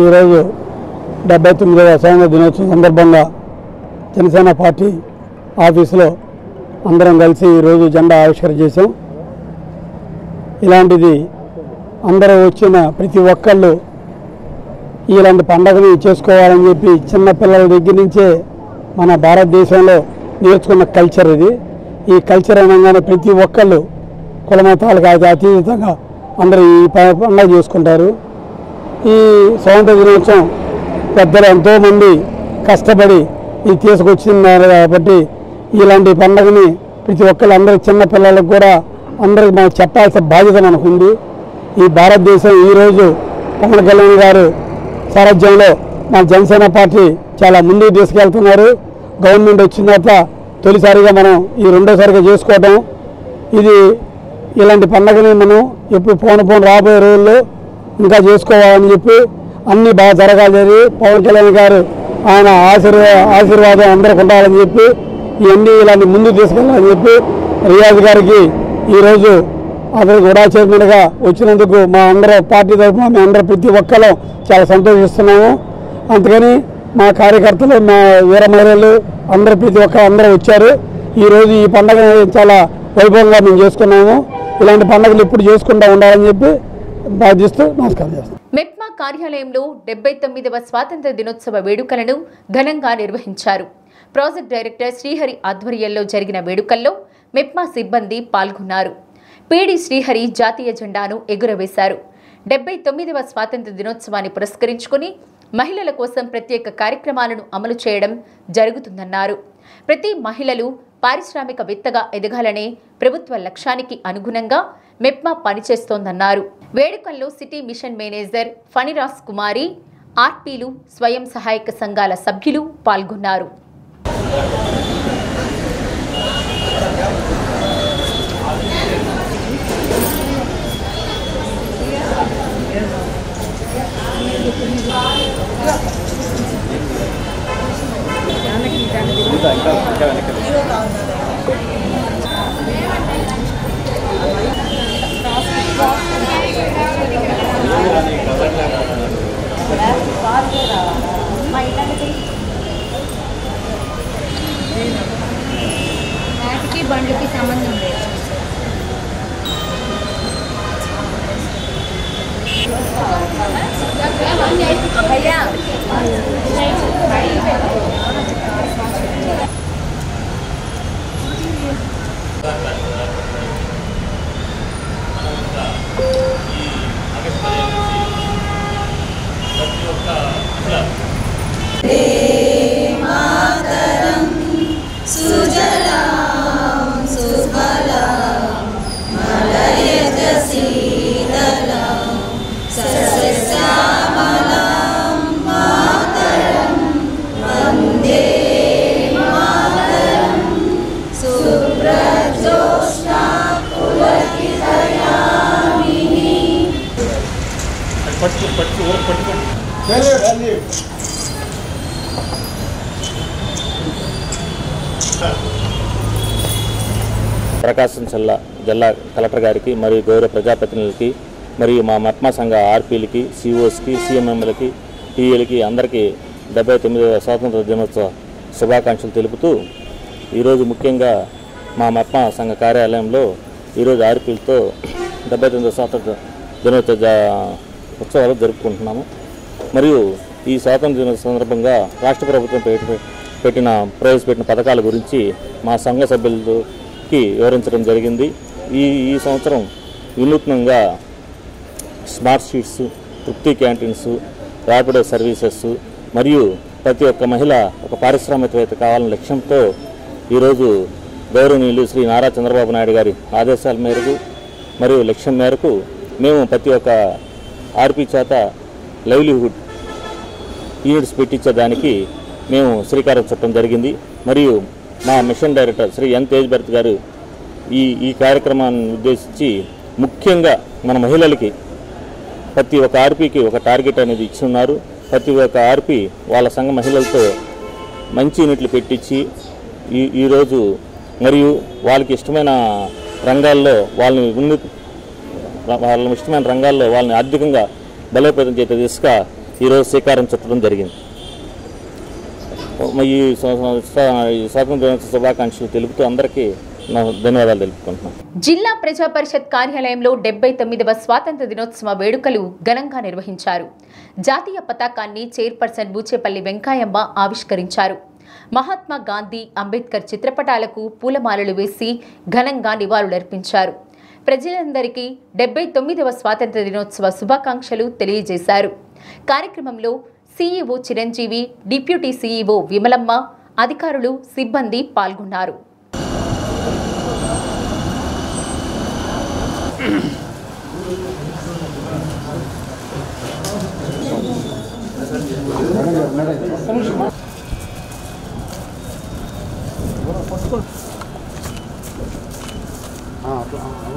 ఈరోజు 79వ స్వాతంత్ర దినోత్సవం సందర్భంగా జనసేన పార్టీ ఆఫీసులో అందరం కలిసి ఈరోజు జెండా ఆవిష్కరణ చేశాం. ఇలాంటిది అందరూ వచ్చిన ప్రతి ఒక్కళ్ళు ఇలాంటి పండగని చేసుకోవాలని చెప్పి చిన్నపిల్లల దగ్గర నుంచే మన భారతదేశంలో నేర్చుకున్న కల్చర్ ఇది. ఈ కల్చర్ అనగానే ప్రతి ఒక్కళ్ళు కులమతాలకు అతీతంగా అందరూ ఈ పండుగ చేసుకుంటారు. ఈ స్వాతంత్ర దినోత్సవం పెద్దలు ఎంతోమంది కష్టపడి ఇది తీసుకొచ్చినారు కాబట్టి ఇలాంటి పండుగని ప్రతి ఒక్కళ్ళు అందరూ చిన్నపిల్లలకు కూడా అందరికి మనం చెప్పాల్సిన బాధ్యత మనకు ఉంది. ఈ భారతదేశం ఈరోజు పవన్ కళ్యాణ్ గారు సారథ్యంలో మన జనసేన పార్టీ చాలా ముందుకు తీసుకెళ్తున్నారు. గవర్నమెంట్ వచ్చిన తర్వాత తొలిసారిగా మనం ఈ రెండోసారిగా చేసుకోవడం, ఇది ఇలాంటి పండుగని మనం ఎప్పుడు పోను రాబోయే రోజుల్లో ఇంకా చేసుకోవాలని చెప్పి అన్నీ బాగా జరగాలని పవన్ కళ్యాణ్ గారు ఆయన ఆశీర్వాదం అందరికి ఉండాలని చెప్పి ఇవన్నీ ఇలాంటి ముందుకు తీసుకెళ్ళాలని చెప్పి రియాజ్ గారికి ఈరోజు అతనికి కూడా చైర్మన్గా వచ్చినందుకు మా అందరూ పార్టీ తరఫున మేము అందరూ ప్రతి ఒక్కరు చాలా సంతోషిస్తున్నాము. అందుకని మా కార్యకర్తలు, మా వీర మహిళలు అందరూ ప్రతి ఒక్కరు అందరూ వచ్చారు. ఈరోజు ఈ పండుగ చాలా వైభవంగా మేము చేసుకున్నాము. ఇలాంటి పండుగలు ఇప్పుడు చేసుకుంటూ ఉండాలని చెప్పి బాధిస్తూ నమస్కారం చేస్తాం. మెప్మా కార్యాలయంలో 79వ స్వాతంత్ర దినోత్సవ వేడుకలను ఘనంగా నిర్వహించారు. ప్రాజెక్ట్ డైరెక్టర్ శ్రీహరి ఆధ్వర్యంలో జరిగిన వేడుకల్లో మెప్మా సిబ్బంది పాల్గొన్నారు. పీడి శ్రీహరి జాతీయ జెండాను ఎగురవేశారు. 79వ స్వాతంత్ర దినోత్సవాన్ని పురస్కరించుకుని మహిళల కోసం ప్రత్యేక కార్యక్రమాలను అమలు చేయడం జరుగుతుందన్నారు. ప్రతి మహిళలు పారిశ్రామికవేత్తగా ఎదగాలనే ప్రభుత్వ లక్ష్యానికి అనుగుణంగా మెప్మా పనిచేస్తోందన్నారు. వేడుకల్లో సిటీ మిషన్ మేనేజర్ ఫణిరాజ్ కుమారి, ఆర్పీలు, స్వయం సహాయక సంఘాల సభ్యులు పాల్గొన్నారు. వాటికి బండ్లకి సంబంధం లేదు. ప్రకాశం జిల్లా కలెక్టర్ గారికి మరియు గౌరవ ప్రజాప్రతినిధులకి మరియు మా మెప్మా సంఘ ఆర్పీలకి, సిఓస్కి, సిఎంఎంలకి, టీఏలకి అందరికీ 79వ స్వాతంత్ర దినోత్సవ శుభాకాంక్షలు తెలుపుతూ ఈరోజు ముఖ్యంగా మా మెప్మా సంఘ కార్యాలయంలో ఈరోజు ఆర్పీలతో 79వ స్వాతంత్ర దినోత్సవ ఉత్సవాలు జరుపుకుంటున్నాము. మరియు ఈ స్వాతంత్ర దినోత్సవ సందర్భంగా రాష్ట్ర ప్రభుత్వం ప్రవేశపెట్టిన పథకాల గురించి మా సంఘ సభ్యులకి వివరించడం జరిగింది. ఈ సంవత్సరం వినూత్నంగా స్మార్ట్ షీట్స్, తృప్తి క్యాంటీన్స్, ర్యాపిడో సర్వీసెస్ మరియు ప్రతి ఒక్క మహిళ ఒక పారిశ్రామికవేత్త కావాలనే లక్ష్యంతో ఈరోజు గౌరవనీయులు శ్రీ నారా చంద్రబాబు నాయుడు గారి ఆదేశాల మేరకు మరియు లక్ష్యం మేరకు మేము ప్రతి ఒక్క ఆర్పీ చేత లైవ్లీహుడ్ యూనిట్స్ పెట్టించేదానికి మేము శ్రీకారం చుట్టడం జరిగింది. మరియు మా మిషన్ డైరెక్టర్ శ్రీ ఎన్ తేజ్ భరత్ గారు ఈ కార్యక్రమాన్ని ఉద్దేశించి ముఖ్యంగా మన మహిళలకి ప్రతి ఒక్క ఆర్పీకి ఒక టార్గెట్ అనేది ఇచ్చి ఉన్నారు. ప్రతి ఒక్క ఆర్పీ వాళ్ళ సంఘ మహిళలతో మంచి యూనిట్లు పెట్టించి ఈరోజు మరియు వాళ్ళకి ఇష్టమైన రంగాల్లో వాళ్ళని ఆర్థికంగా బలోపేతం చేసే దిశగా ఈరోజు శ్రీకారం చుట్టడం జరిగింది. ఈ స్వాతంత్ర దినోత్సవ శుభాకాంక్షలు తెలుపుతూ అందరికీ ధన్యవాదాలు తెలుపుకుంటున్నాను. జిల్లా ప్రజా పరిషత్ కార్యాలయంలో 79వ స్వాతంత్ర దినోత్సవ వేడుకలు ఘనంగా నిర్వహించారు. జాతీయ పతాకాన్ని చైర్పర్సన్ బూచేపల్లి వెంకాయమ్మ ఆవిష్కరించారు. మహాత్మా గాంధీ, అంబేద్కర్ చిత్రపటాలకు పూలమాలలు వేసి ఘనంగా నివాళులర్పించారు. ప్రజలందరికీ 79వ స్వాతంత్ర దినోత్సవ శుభాకాంక్షలు తెలియజేశారు. కార్యక్రమంలో CEO Chiranjeevi, deputy CEO Vimalamma, అధికారులు, సిబ్బంది పాల్గొన్నారు.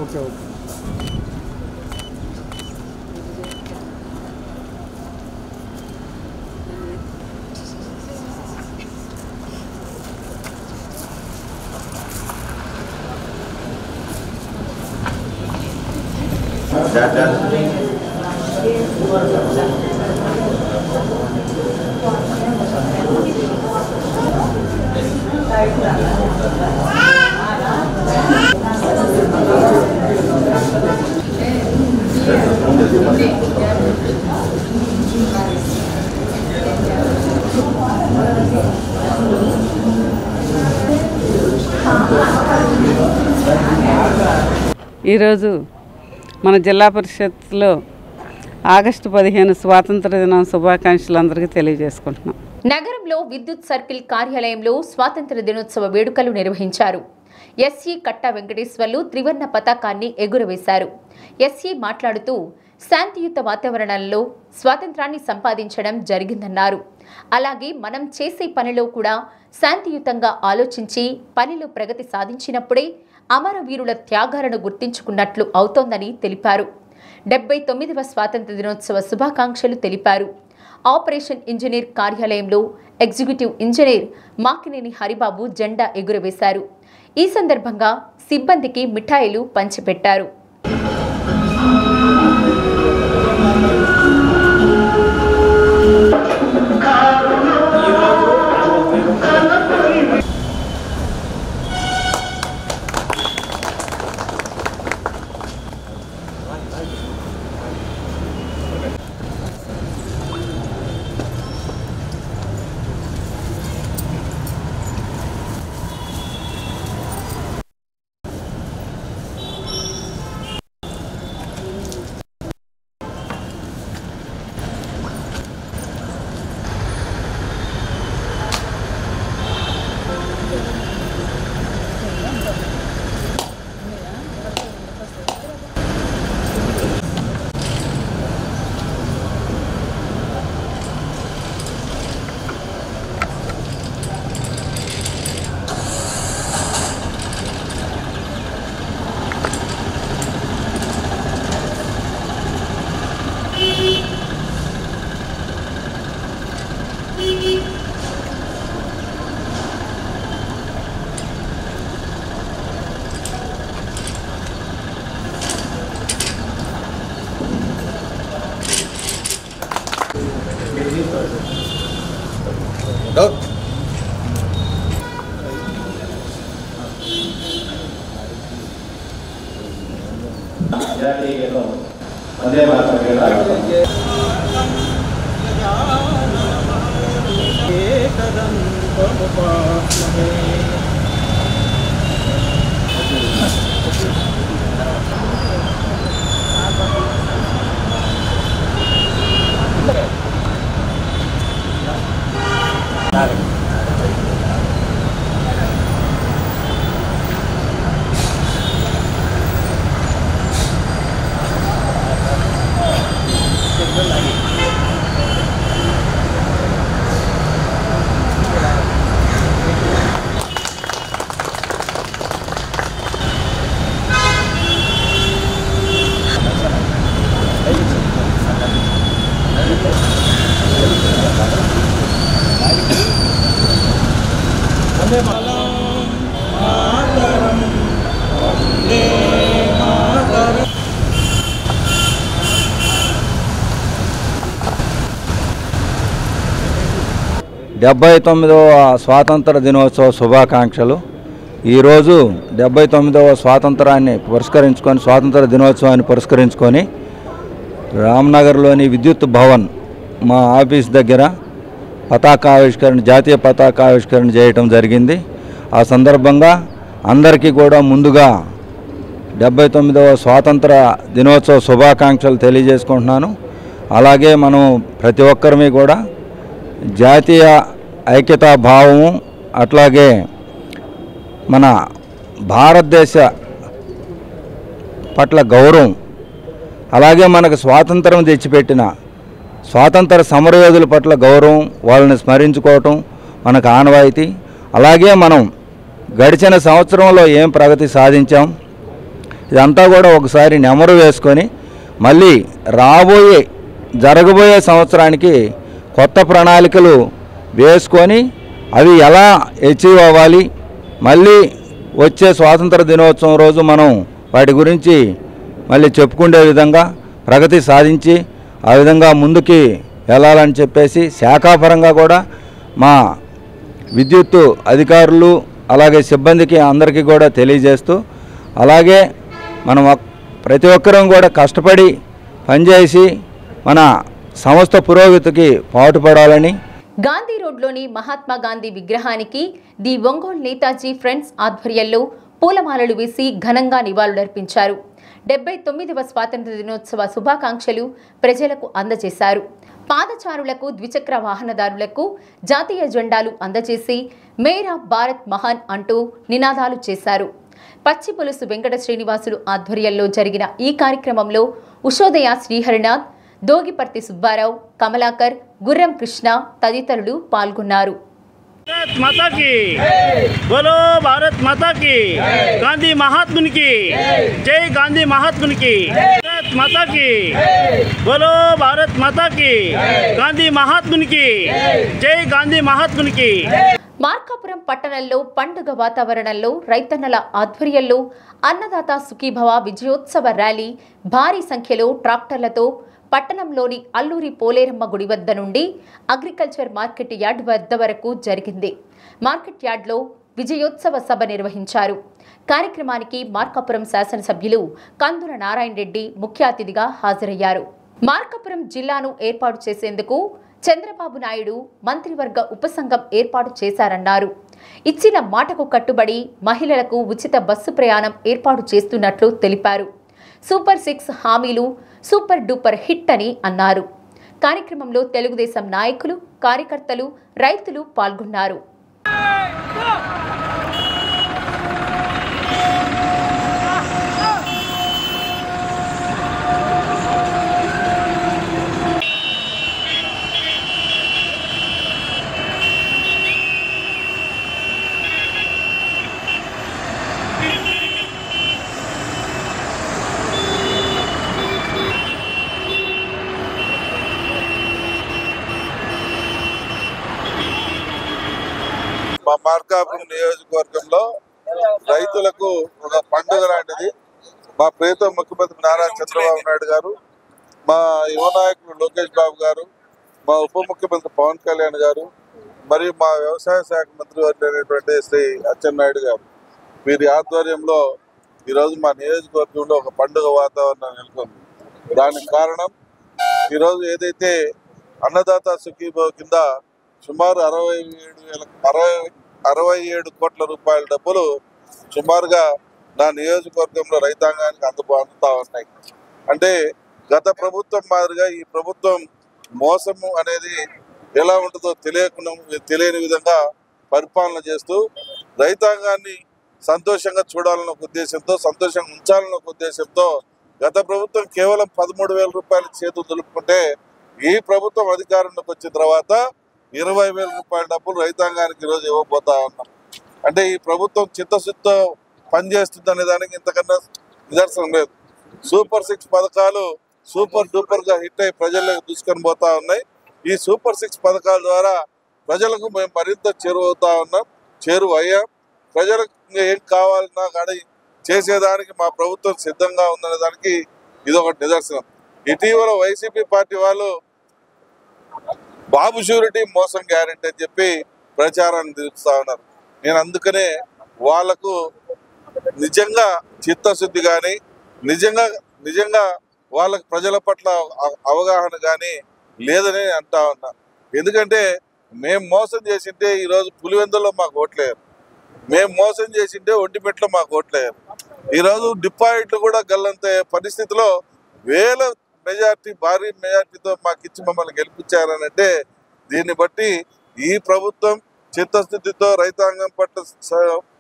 ఓకే. ఈరోజు మన జిల్లా పరిషత్లో ఆగస్టు 15 స్వాతంత్ర దినం శుభాకాంక్షలు అందరికీ తెలియజేసుకుంటున్నాం. నగరంలో విద్యుత్ సర్కిల్ కార్యాలయంలో స్వాతంత్ర దినోత్సవ వేడుకలు నిర్వహించారు. ఎస్ఈ కట్టా వెంకటేశ్వర్లు త్రివర్ణ పతాకాన్ని ఎగురవేశారు. ఎస్ఈ మాట్లాడుతూ శాంతియుత వాతావరణంలో స్వాతంత్రాన్ని సంపాదించడం జరిగిందన్నారు. అలాగే మనం చేసే పనిలో కూడా శాంతియుతంగా ఆలోచించి పనిలో ప్రగతి సాధించినప్పుడే అమరవీరుల త్యాగాలను గుర్తించుకున్నట్లు అవుతోందని తెలిపారు. 79వ స్వాతంత్ర దినోత్సవ శుభాకాంక్షలు తెలిపారు. ఆపరేషన్ ఇంజనీర్ కార్యాలయంలో ఎగ్జిక్యూటివ్ ఇంజనీర్ మాకినేని హరిబాబు జెండా ఎగురవేశారు. ఈ సందర్భంగా సిబ్బందికి మిఠాయిలు పంచిపెట్టారు. డెబ్బై 79వ స్వాతంత్ర దినోత్సవ శుభాకాంక్షలు. ఈరోజు 79వ స్వాతంత్రాన్ని పురస్కరించుకొని స్వాతంత్ర దినోత్సవాన్ని పురస్కరించుకొని రామ్నగర్లోని విద్యుత్ భవన్ మా ఆఫీస్ దగ్గర పతాకావిష్కరణ జాతీయ పతాకావిష్కరణ చేయటం జరిగింది. ఆ సందర్భంగా అందరికీ కూడా ముందుగా 79వ స్వాతంత్ర దినోత్సవ శుభాకాంక్షలు తెలియజేసుకుంటున్నాను. అలాగే మనం ప్రతి ఒక్కరిని కూడా జాతీయ ఐక్యతా భావము అట్లాగే మన భారతదేశ పట్ల గౌరవం అలాగే మనకు స్వాతంత్రం తెచ్చిపెట్టిన స్వాతంత్ర సమరయోధుల పట్ల గౌరవం వాళ్ళని స్మరించుకోవటం మనకు ఆనవాయితీ. అలాగే మనం గడిచిన సంవత్సరంలో ఏం ప్రగతి సాధించాం ఇదంతా కూడా ఒకసారి నెమరు వేసుకొని మళ్ళీ జరగబోయే సంవత్సరానికి కొత్త ప్రణాళికలు వేసుకొని అవి ఎలా అచీవ్ అవ్వాలి, మళ్ళీ వచ్చే స్వాతంత్ర దినోత్సవం రోజు మనం వాటి గురించి మళ్ళీ చెప్పుకునే విధంగా ప్రగతి సాధించి ఆ విధంగా ముందుకి వెళ్ళాలని చెప్పేసి శాఖాపరంగా కూడా మా విద్యుత్ అధికారులు అలాగే సిబ్బందికి అందరికీ కూడా తెలియజేస్తూ అలాగే మనం ప్రతి ఒక్కరం కూడా కష్టపడి పనిచేసి మన సంస్థ పురోగతికి పాటుపడాలని గాంధీ రోడ్లోని మహాత్మా గాంధీ విగ్రహానికి ది ఒంగోలు నేతాజీ ఫ్రెండ్స్ ఆధ్వర్యంలో పూలమాలలు వేసి ఘనంగా నివాళులర్పించారు. 79వ స్వాతంత్ర దినోత్సవ శుభాకాంక్షలు ప్రజలకు అందజేశారు. పాదచారులకు, ద్విచక్ర వాహనదారులకు జాతీయ జెండాలు అందజేసి మేరా భారత్ మహాన్ అంటూ నినాదాలు చేశారు. పచ్చిపులుసు వెంకట శ్రీనివాసులు ఆధ్వర్యంలో జరిగిన ఈ కార్యక్రమంలో ఉషోదయ శ్రీహరినాథ్, దోగిపర్తి సుబ్బారావు, కమలాకర్, గుర్రం కృష్ణ తదితరులు పాల్గొన్నారు. भारत माता की बोलो, भारत माता की, गांधी महात्मा की जय, गांधी महात्मा की, भारत माता की बोलो, भारत माता की, गांधी महात्मा की जय, गांधी महात्मा की. మార్కాపురం పట్టణంలో పండుగ వాతావరణంలో రైతన్నల ఆధ్వర్యంలో అన్నదాత సుఖీభవ విజయోత్సవ ర్యాలీ భారీ సంఖ్యలో ట్రాక్టర్లతో పట్టణంలోని అల్లూరి పోలేరమ్మ గుడి వద్ద నుండి అగ్రికల్చర్ మార్కెట్ యార్డ్ వద్ద వరకు జరిగింది. మార్కెట్ యార్డ్లో విజయోత్సవ సభ నిర్వహించారు. కార్యక్రమానికి మార్కాపురం శాసనసభ్యులు కందుల నారాయణ రెడ్డి ముఖ్య అతిథిగా హాజరయ్యారు. మార్కాపురం జిల్లాను ఏర్పాటు చేసేందుకు చంద్రబాబు నాయుడు మంత్రివర్గ ఉపసంఘం ఏర్పాటు చేశారన్నారు. ఇచ్చిన మాటకు కట్టుబడి మహిళలకు ఉచిత బస్సు ప్రయాణం ఏర్పాటు చేస్తున్నట్లు తెలిపారు. సూపర్ 6 హామీలు సూపర్ డూపర్ హిట్ అని అన్నారు. కార్యక్రమంలో తెలుగుదేశం నాయకులు, కార్యకర్తలు, రైతులు పాల్గొన్నారు. మా మార్కాపురం నియోజకవర్గంలో రైతులకు ఒక పండుగ లాంటిది. మా ప్రియతమ ముఖ్యమంత్రి నారా చంద్రబాబు నాయుడు గారు, మా యువ నాయకులు లోకేష్ బాబు గారు, మా ఉప ముఖ్యమంత్రి పవన్ కళ్యాణ్ గారు, మరియు మా వ్యవసాయ శాఖ మంత్రి అయినటువంటి శ్రీ అచ్చెన్నాయుడు గారు, వీరి ఆధ్వర్యంలో ఈరోజు మా నియోజకవర్గంలో ఒక పండుగ వాతావరణం నెలకొంది. దానికి కారణం ఈరోజు ఏదైతే అన్నదాత సుఖీభవ కింద సుమారు 67 కోట్ల రూపాయల డబ్బులు సుమారుగా నా నియోజకవర్గంలో రైతాంగానికి అందుతా ఉన్నాయి. అంటే గత ప్రభుత్వం మాదిరిగా ఈ ప్రభుత్వం మోసము అనేది ఎలా ఉంటుందో తెలియని విధంగా పరిపాలన చేస్తూ రైతాంగాన్ని సంతోషంగా చూడాలన్న ఉద్దేశంతో, సంతోషంగా ఉంచాలన్న ఉద్దేశంతో గత ప్రభుత్వం కేవలం 13,000 రూపాయలు చేతులు దులుపుకుంటే ఈ ప్రభుత్వం అధికారంలోకి వచ్చిన తర్వాత 20,000 రూపాయల డబ్బులు రైతాంగానికి ఈరోజు ఇవ్వబోతా ఉన్నాం. అంటే ఈ ప్రభుత్వం చిత్తశుద్ధితో పనిచేస్తుంది అనే దానికి ఇంతకన్నా నిదర్శనం లేదు. సూపర్ 6 పథకాలు సూపర్ డూపర్గా హిట్ అయి ప్రజలకు దూసుకొని పోతా ఉన్నాయి. ఈ సూపర్ 6 పథకాల ద్వారా ప్రజలకు మేము మరింత చేరువయ్యాం. ప్రజలకు ఏం కావాలన్నా కానీ చేసేదానికి మా ప్రభుత్వం సిద్ధంగా ఉందనే దానికి ఇది ఒక నిదర్శనం. ఇటీవల వైసీపీ పార్టీ వాళ్ళు బాబు షూరిటీ మోసం గ్యారెంటీ అని చెప్పి ప్రచారాన్ని తీరుస్తా ఉన్నారు. నేను అందుకనే వాళ్లకు నిజంగా చిత్తశుద్ధి కానీ నిజంగా వాళ్ళకు ప్రజల పట్ల అవగాహన కానీ లేదని అంటా ఉన్నా. ఎందుకంటే మేము మోసం చేసింటే ఈరోజు పులివెందులో మాకు ఓట్లేరు, మేము మోసం చేసింటే ఒంటిపెట్లో మాకు ఓట్లేరు. ఈరోజు డిపాజిట్లు కూడా గల్లంతే పరిస్థితిలో వేల మెజార్టీ, భారీ మెజార్టీతో మాకు ఇచ్చి మమ్మల్ని గెలిపించారని అంటే దీన్ని బట్టి ఈ ప్రభుత్వం చిత్తశుద్ధితో రైతాంగం పట్ల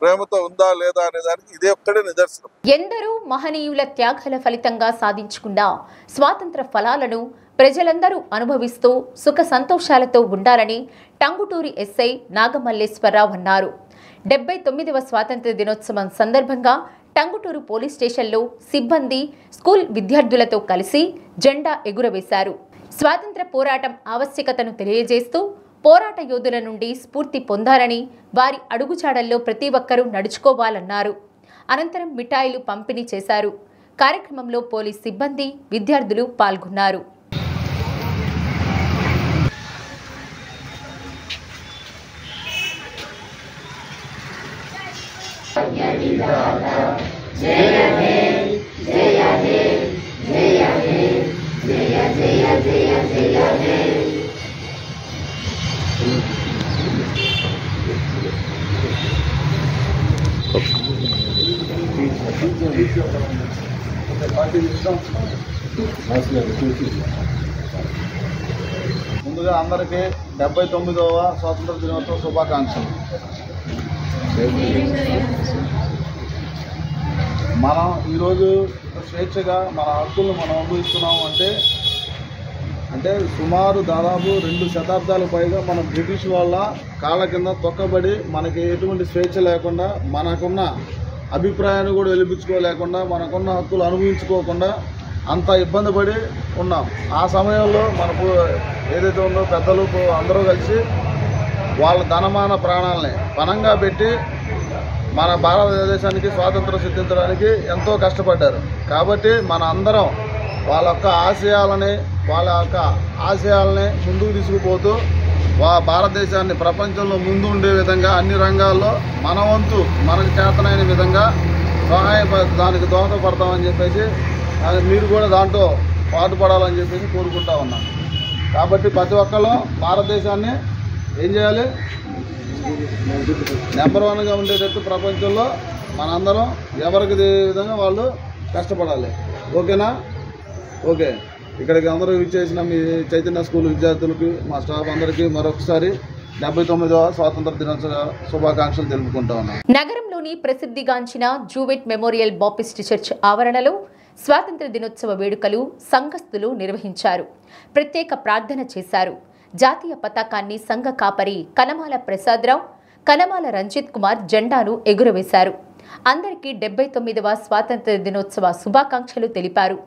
ప్రేమతో ఉందా లేదా అనే దానికి ఇదే ఒక్కడే నిదర్శనం. ఎందరో మహనీయుల త్యాగాల ఫలితంగా సాధించుకున్న స్వాతంత్ర ఫలాలను ప్రజలందరూ అనుభవిస్తూ సుఖ సంతోషాలతో ఉండాలని టంగుటూరి ఎస్ఐ నాగమల్లేశ్వరరావు అన్నారు. 79వ స్వాతంత్ర దినోత్సవం సందర్భంగా టంగుటూరు పోలీస్ స్టేషన్లో సిబ్బంది స్కూల్ విద్యార్థులతో కలిసి జెండా ఎగురవేశారు. స్వాతంత్ర పోరాటం ఆవశ్యకతను తెలియజేస్తూ పోరాట యోధుల నుండి స్ఫూర్తి పొందారని, వారి అడుగుజాడల్లో ప్రతి ఒక్కరూ నడుచుకోవాలన్నారు. అనంతరం మిఠాయిలు పంపిణీ చేశారు. కార్యక్రమంలో పోలీస్ సిబ్బంది, విద్యార్థులు పాల్గొన్నారు. ముందుగా అందరికీ 79వ స్వాతంత్ర దినోత్సవ శుభాకాంక్షలు. మనం ఈరోజు స్వేచ్ఛగా మన హక్కులను మనం అనుభవిస్తున్నాము అంటే సుమారు దాదాపు 2 శతాబ్దాలకు పైగా మనం బ్రిటిష్ వాళ్ళ కాళ్ళ కింద తొక్కబడి మనకి ఎటువంటి స్వేచ్ఛ లేకుండా, మనకున్న అభిప్రాయాన్ని కూడా వెలిపించుకోలేకుండా, మనకున్న హక్కులు అనుభవించుకోకుండా అంత ఇబ్బంది పడి ఉన్నాం. ఆ సమయంలో మనకు ఏదైతే ఉందో పెద్దలు అందరూ కలిసి వాళ్ళ ధనమాన ప్రాణాలని పణంగా పెట్టి మన భారతదేశానికి స్వాతంత్రం సిద్ధించడానికి ఎంతో కష్టపడ్డారు. కాబట్టి మన అందరం వాళ్ళ యొక్క ఆశయాలని ముందుకు తీసుకుపోతూ భారతదేశాన్ని ప్రపంచంలో ముందు ఉండే విధంగా అన్ని రంగాల్లో మన వంతు మనకు చేతనైన విధంగా దానికి దోహదపడతామని చెప్పేసి మీరు కూడా దాంట్లో పాటుపడాలని చెప్పేసి కోరుకుంటా ఉన్నాం. కాబట్టి ప్రతి ఒక్కళ్ళు భారతదేశాన్ని ఏం చేయాలి, నెంబర్ 1గా ఉండేటట్టు ప్రపంచంలో మనందరం ఎవరికి విధంగా వాళ్ళు కష్టపడాలి. ఓకేనా? ఓకే. ఇక్కడికి అందరూ ఇచ్చేసిన మీ చైతన్య స్కూల్ విద్యార్థులకి, మా స్టాఫ్ అందరికీ మరొకసారి 79వ స్వాతంత్ర దినోత్సవ శుభాకాంక్షలు తెలుపుకుంటా ఉన్నాం. నగరంలోని ప్రసిద్ధిగాంచిన జూవెట్ మెమోరియల్ బాపిస్ట్ చర్చ్ ఆవరణలో స్వాతంత్ర దినోత్సవ వేడుకలు సంఘస్థులు నిర్వహించారు. ప్రత్యేక ప్రార్థన చేశారు. జాతీయ పతాకాన్ని సంఘ కాపరి కనమాల ప్రసాదరావు, కనమాల రంజిత్ కుమార్ జెండాను ఎగురవేశారు. అందరికీ 79వ స్వాతంత్ర దినోత్సవ శుభాకాంక్షలు తెలిపారు.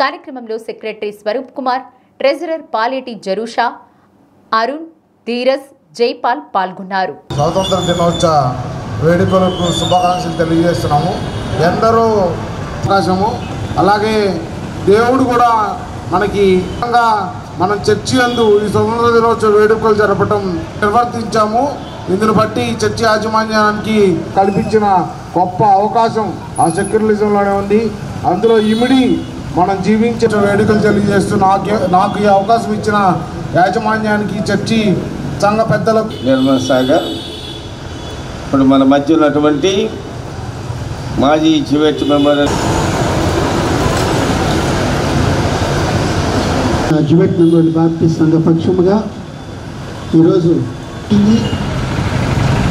కార్యక్రమంలో సెక్రటరీ స్వరూప్ కుమార్, ట్రెజరర్ పాలేటి జరూషా, అరుణ్, ధీరజ్, జైపాల్ పాల్గొన్నారు. స్వాతంత్ర దినోత్సవ వేడుకలకు శుభాకాంక్షలు తెలియజేస్తున్నాము. ఎందరో అవకాశము, అలాగే దేవుడు కూడా మనకి మనం చర్చి యందు ఈ స్వతంత్ర దినోత్సవ వేడుకలు జరపడం నిర్వర్తించాము. ఇందును బట్టి చర్చి యాజమాన్యానికి కల్పించిన గొప్ప అవకాశం ఆ సెక్యులరిజంలోనే ఉంది. అందులో ఇమిడి మనం జీవించే వేడుకలు తెలియజేస్తూ నాకు ఈ అవకాశం ఇచ్చిన యాజమాన్యానికి, చర్చి సంఘ పెద్దలకు నిర్మల్ సాగర్, ఇప్పుడు మన మధ్య ఉన్నటువంటి మాజీ జూవెట్ మెమోరియల్ జూవెట్ మెమోరియల్ బాప్టిస్ట్ సంఘ పక్షముగా ఈరోజు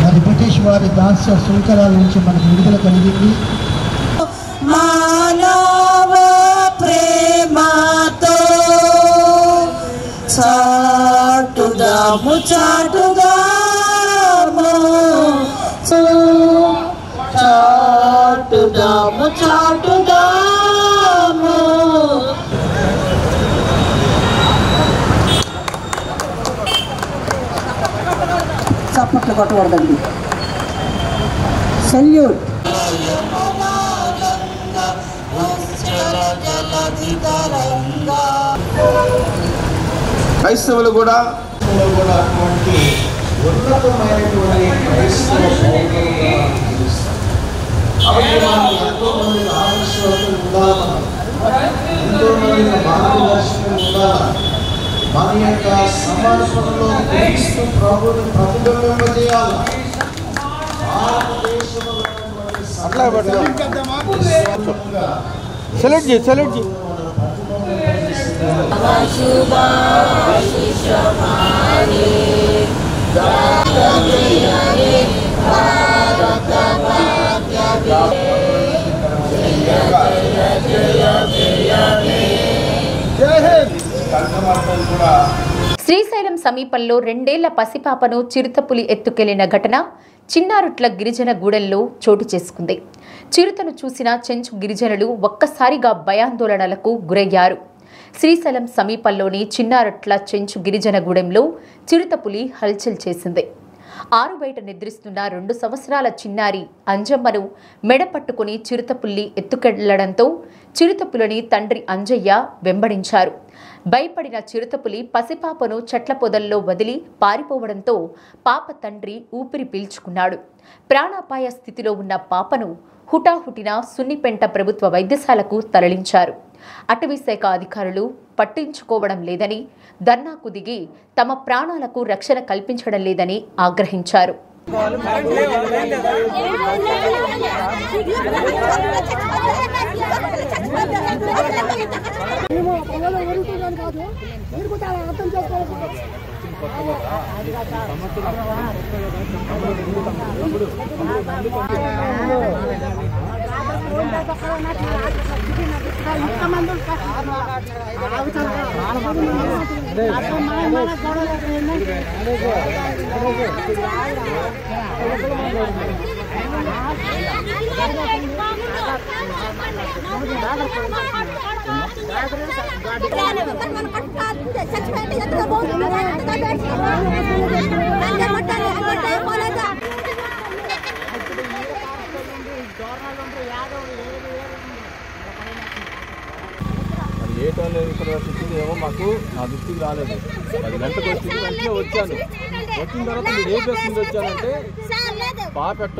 మరి బ్రిటిష్ వారి దాస్య శృంఖలాల నుంచి మనకు విడుదల కలిగింది. మానవ ప్రేమతో చాటుదాము చాటుదాము చాటుదాము చాటుదాము. చప్పట్లు కొట్టకూడదండి. సెల్యూట్. క్రైస్తవులు కూడా అటువంటి ఉన్నతమైనటువంటి క్రైస్తవ ఎంతో మంది ఆదర్శవంతులు ఉండాలి, ఎంతో మంది మార్గదర్శకులు ఉండాలి. మన యొక్క సమర్పణలో క్రీస్తు ప్రభుని ప్రతిబింబింపజేయాలి. అట్లా సెలెక్ట్ చేయి సెలెక్ట్ చేయి. శ్రీశైలం సమీపంలో 2 ఏళ్ల పసిపాపను చిరుతపులి ఎత్తుకెళ్లిన ఘటన చిన్నారుట్ల గిరిజన గూడెంలో చోటు చేసుకుంది. చిరుతను చూసిన చెంచు గిరిజనులు ఒక్కసారిగా భయాందోళనలకు గురయ్యారు. శ్రీశైలం సమీపంలోని చిన్నారుట్ల చెంచు గిరిజన గూడెంలో చిరుతపులి హల్చల్ చేసింది. ఆరు బయట నిద్రిస్తున్న 2 సంవత్సరాల చిన్నారి అంజమ్మను మెడ పట్టుకుని చిరుతపుల్లి ఎత్తుకెళ్లడంతో చిరుతపులిని తండ్రి అంజయ్య వెంబడించారు. భయపడిన చిరుతపులి పసిపాపను చెట్ల పొదల్లో వదిలి పారిపోవడంతో పాప తండ్రి ఊపిరి పీల్చుకున్నాడు. ప్రాణాపాయ స్థితిలో ఉన్న పాపను హుటాహుటిన సున్నిపెంట ప్రభుత్వ వైద్యశాలకు తరలించారు. అటవీశాఖ అధికారులు పట్టించుకోవడం లేదని, ధర్నాకు దిగి తమ ప్రాణాలకు రక్షణ కల్పించడం లేదని ఆగ్రహించారు. ఏ టైంలో ఇక్కడ వచ్చింది ఏమో మాకు నా దృష్టికి రాలేదు. 10 గంటలకు వచ్చింది, వెంటనే వచ్చాను. వచ్చిన తర్వాత మీరు ఏ ప్లేస్ నుంచి వచ్చానంటే బాపెట్ట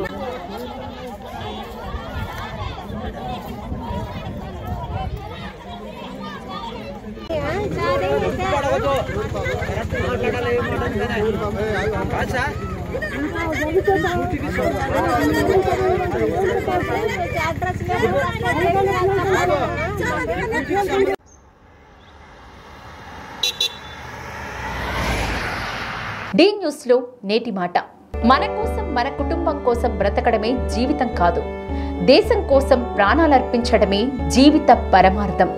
డి న్యూస్ లో నేటి మాట. మన కోసం, మన కుటుంబం కోసం బ్రతకడమే జీవితం కాదు, దేశం కోసం ప్రాణాలర్పించడమే జీవిత పరమార్థం.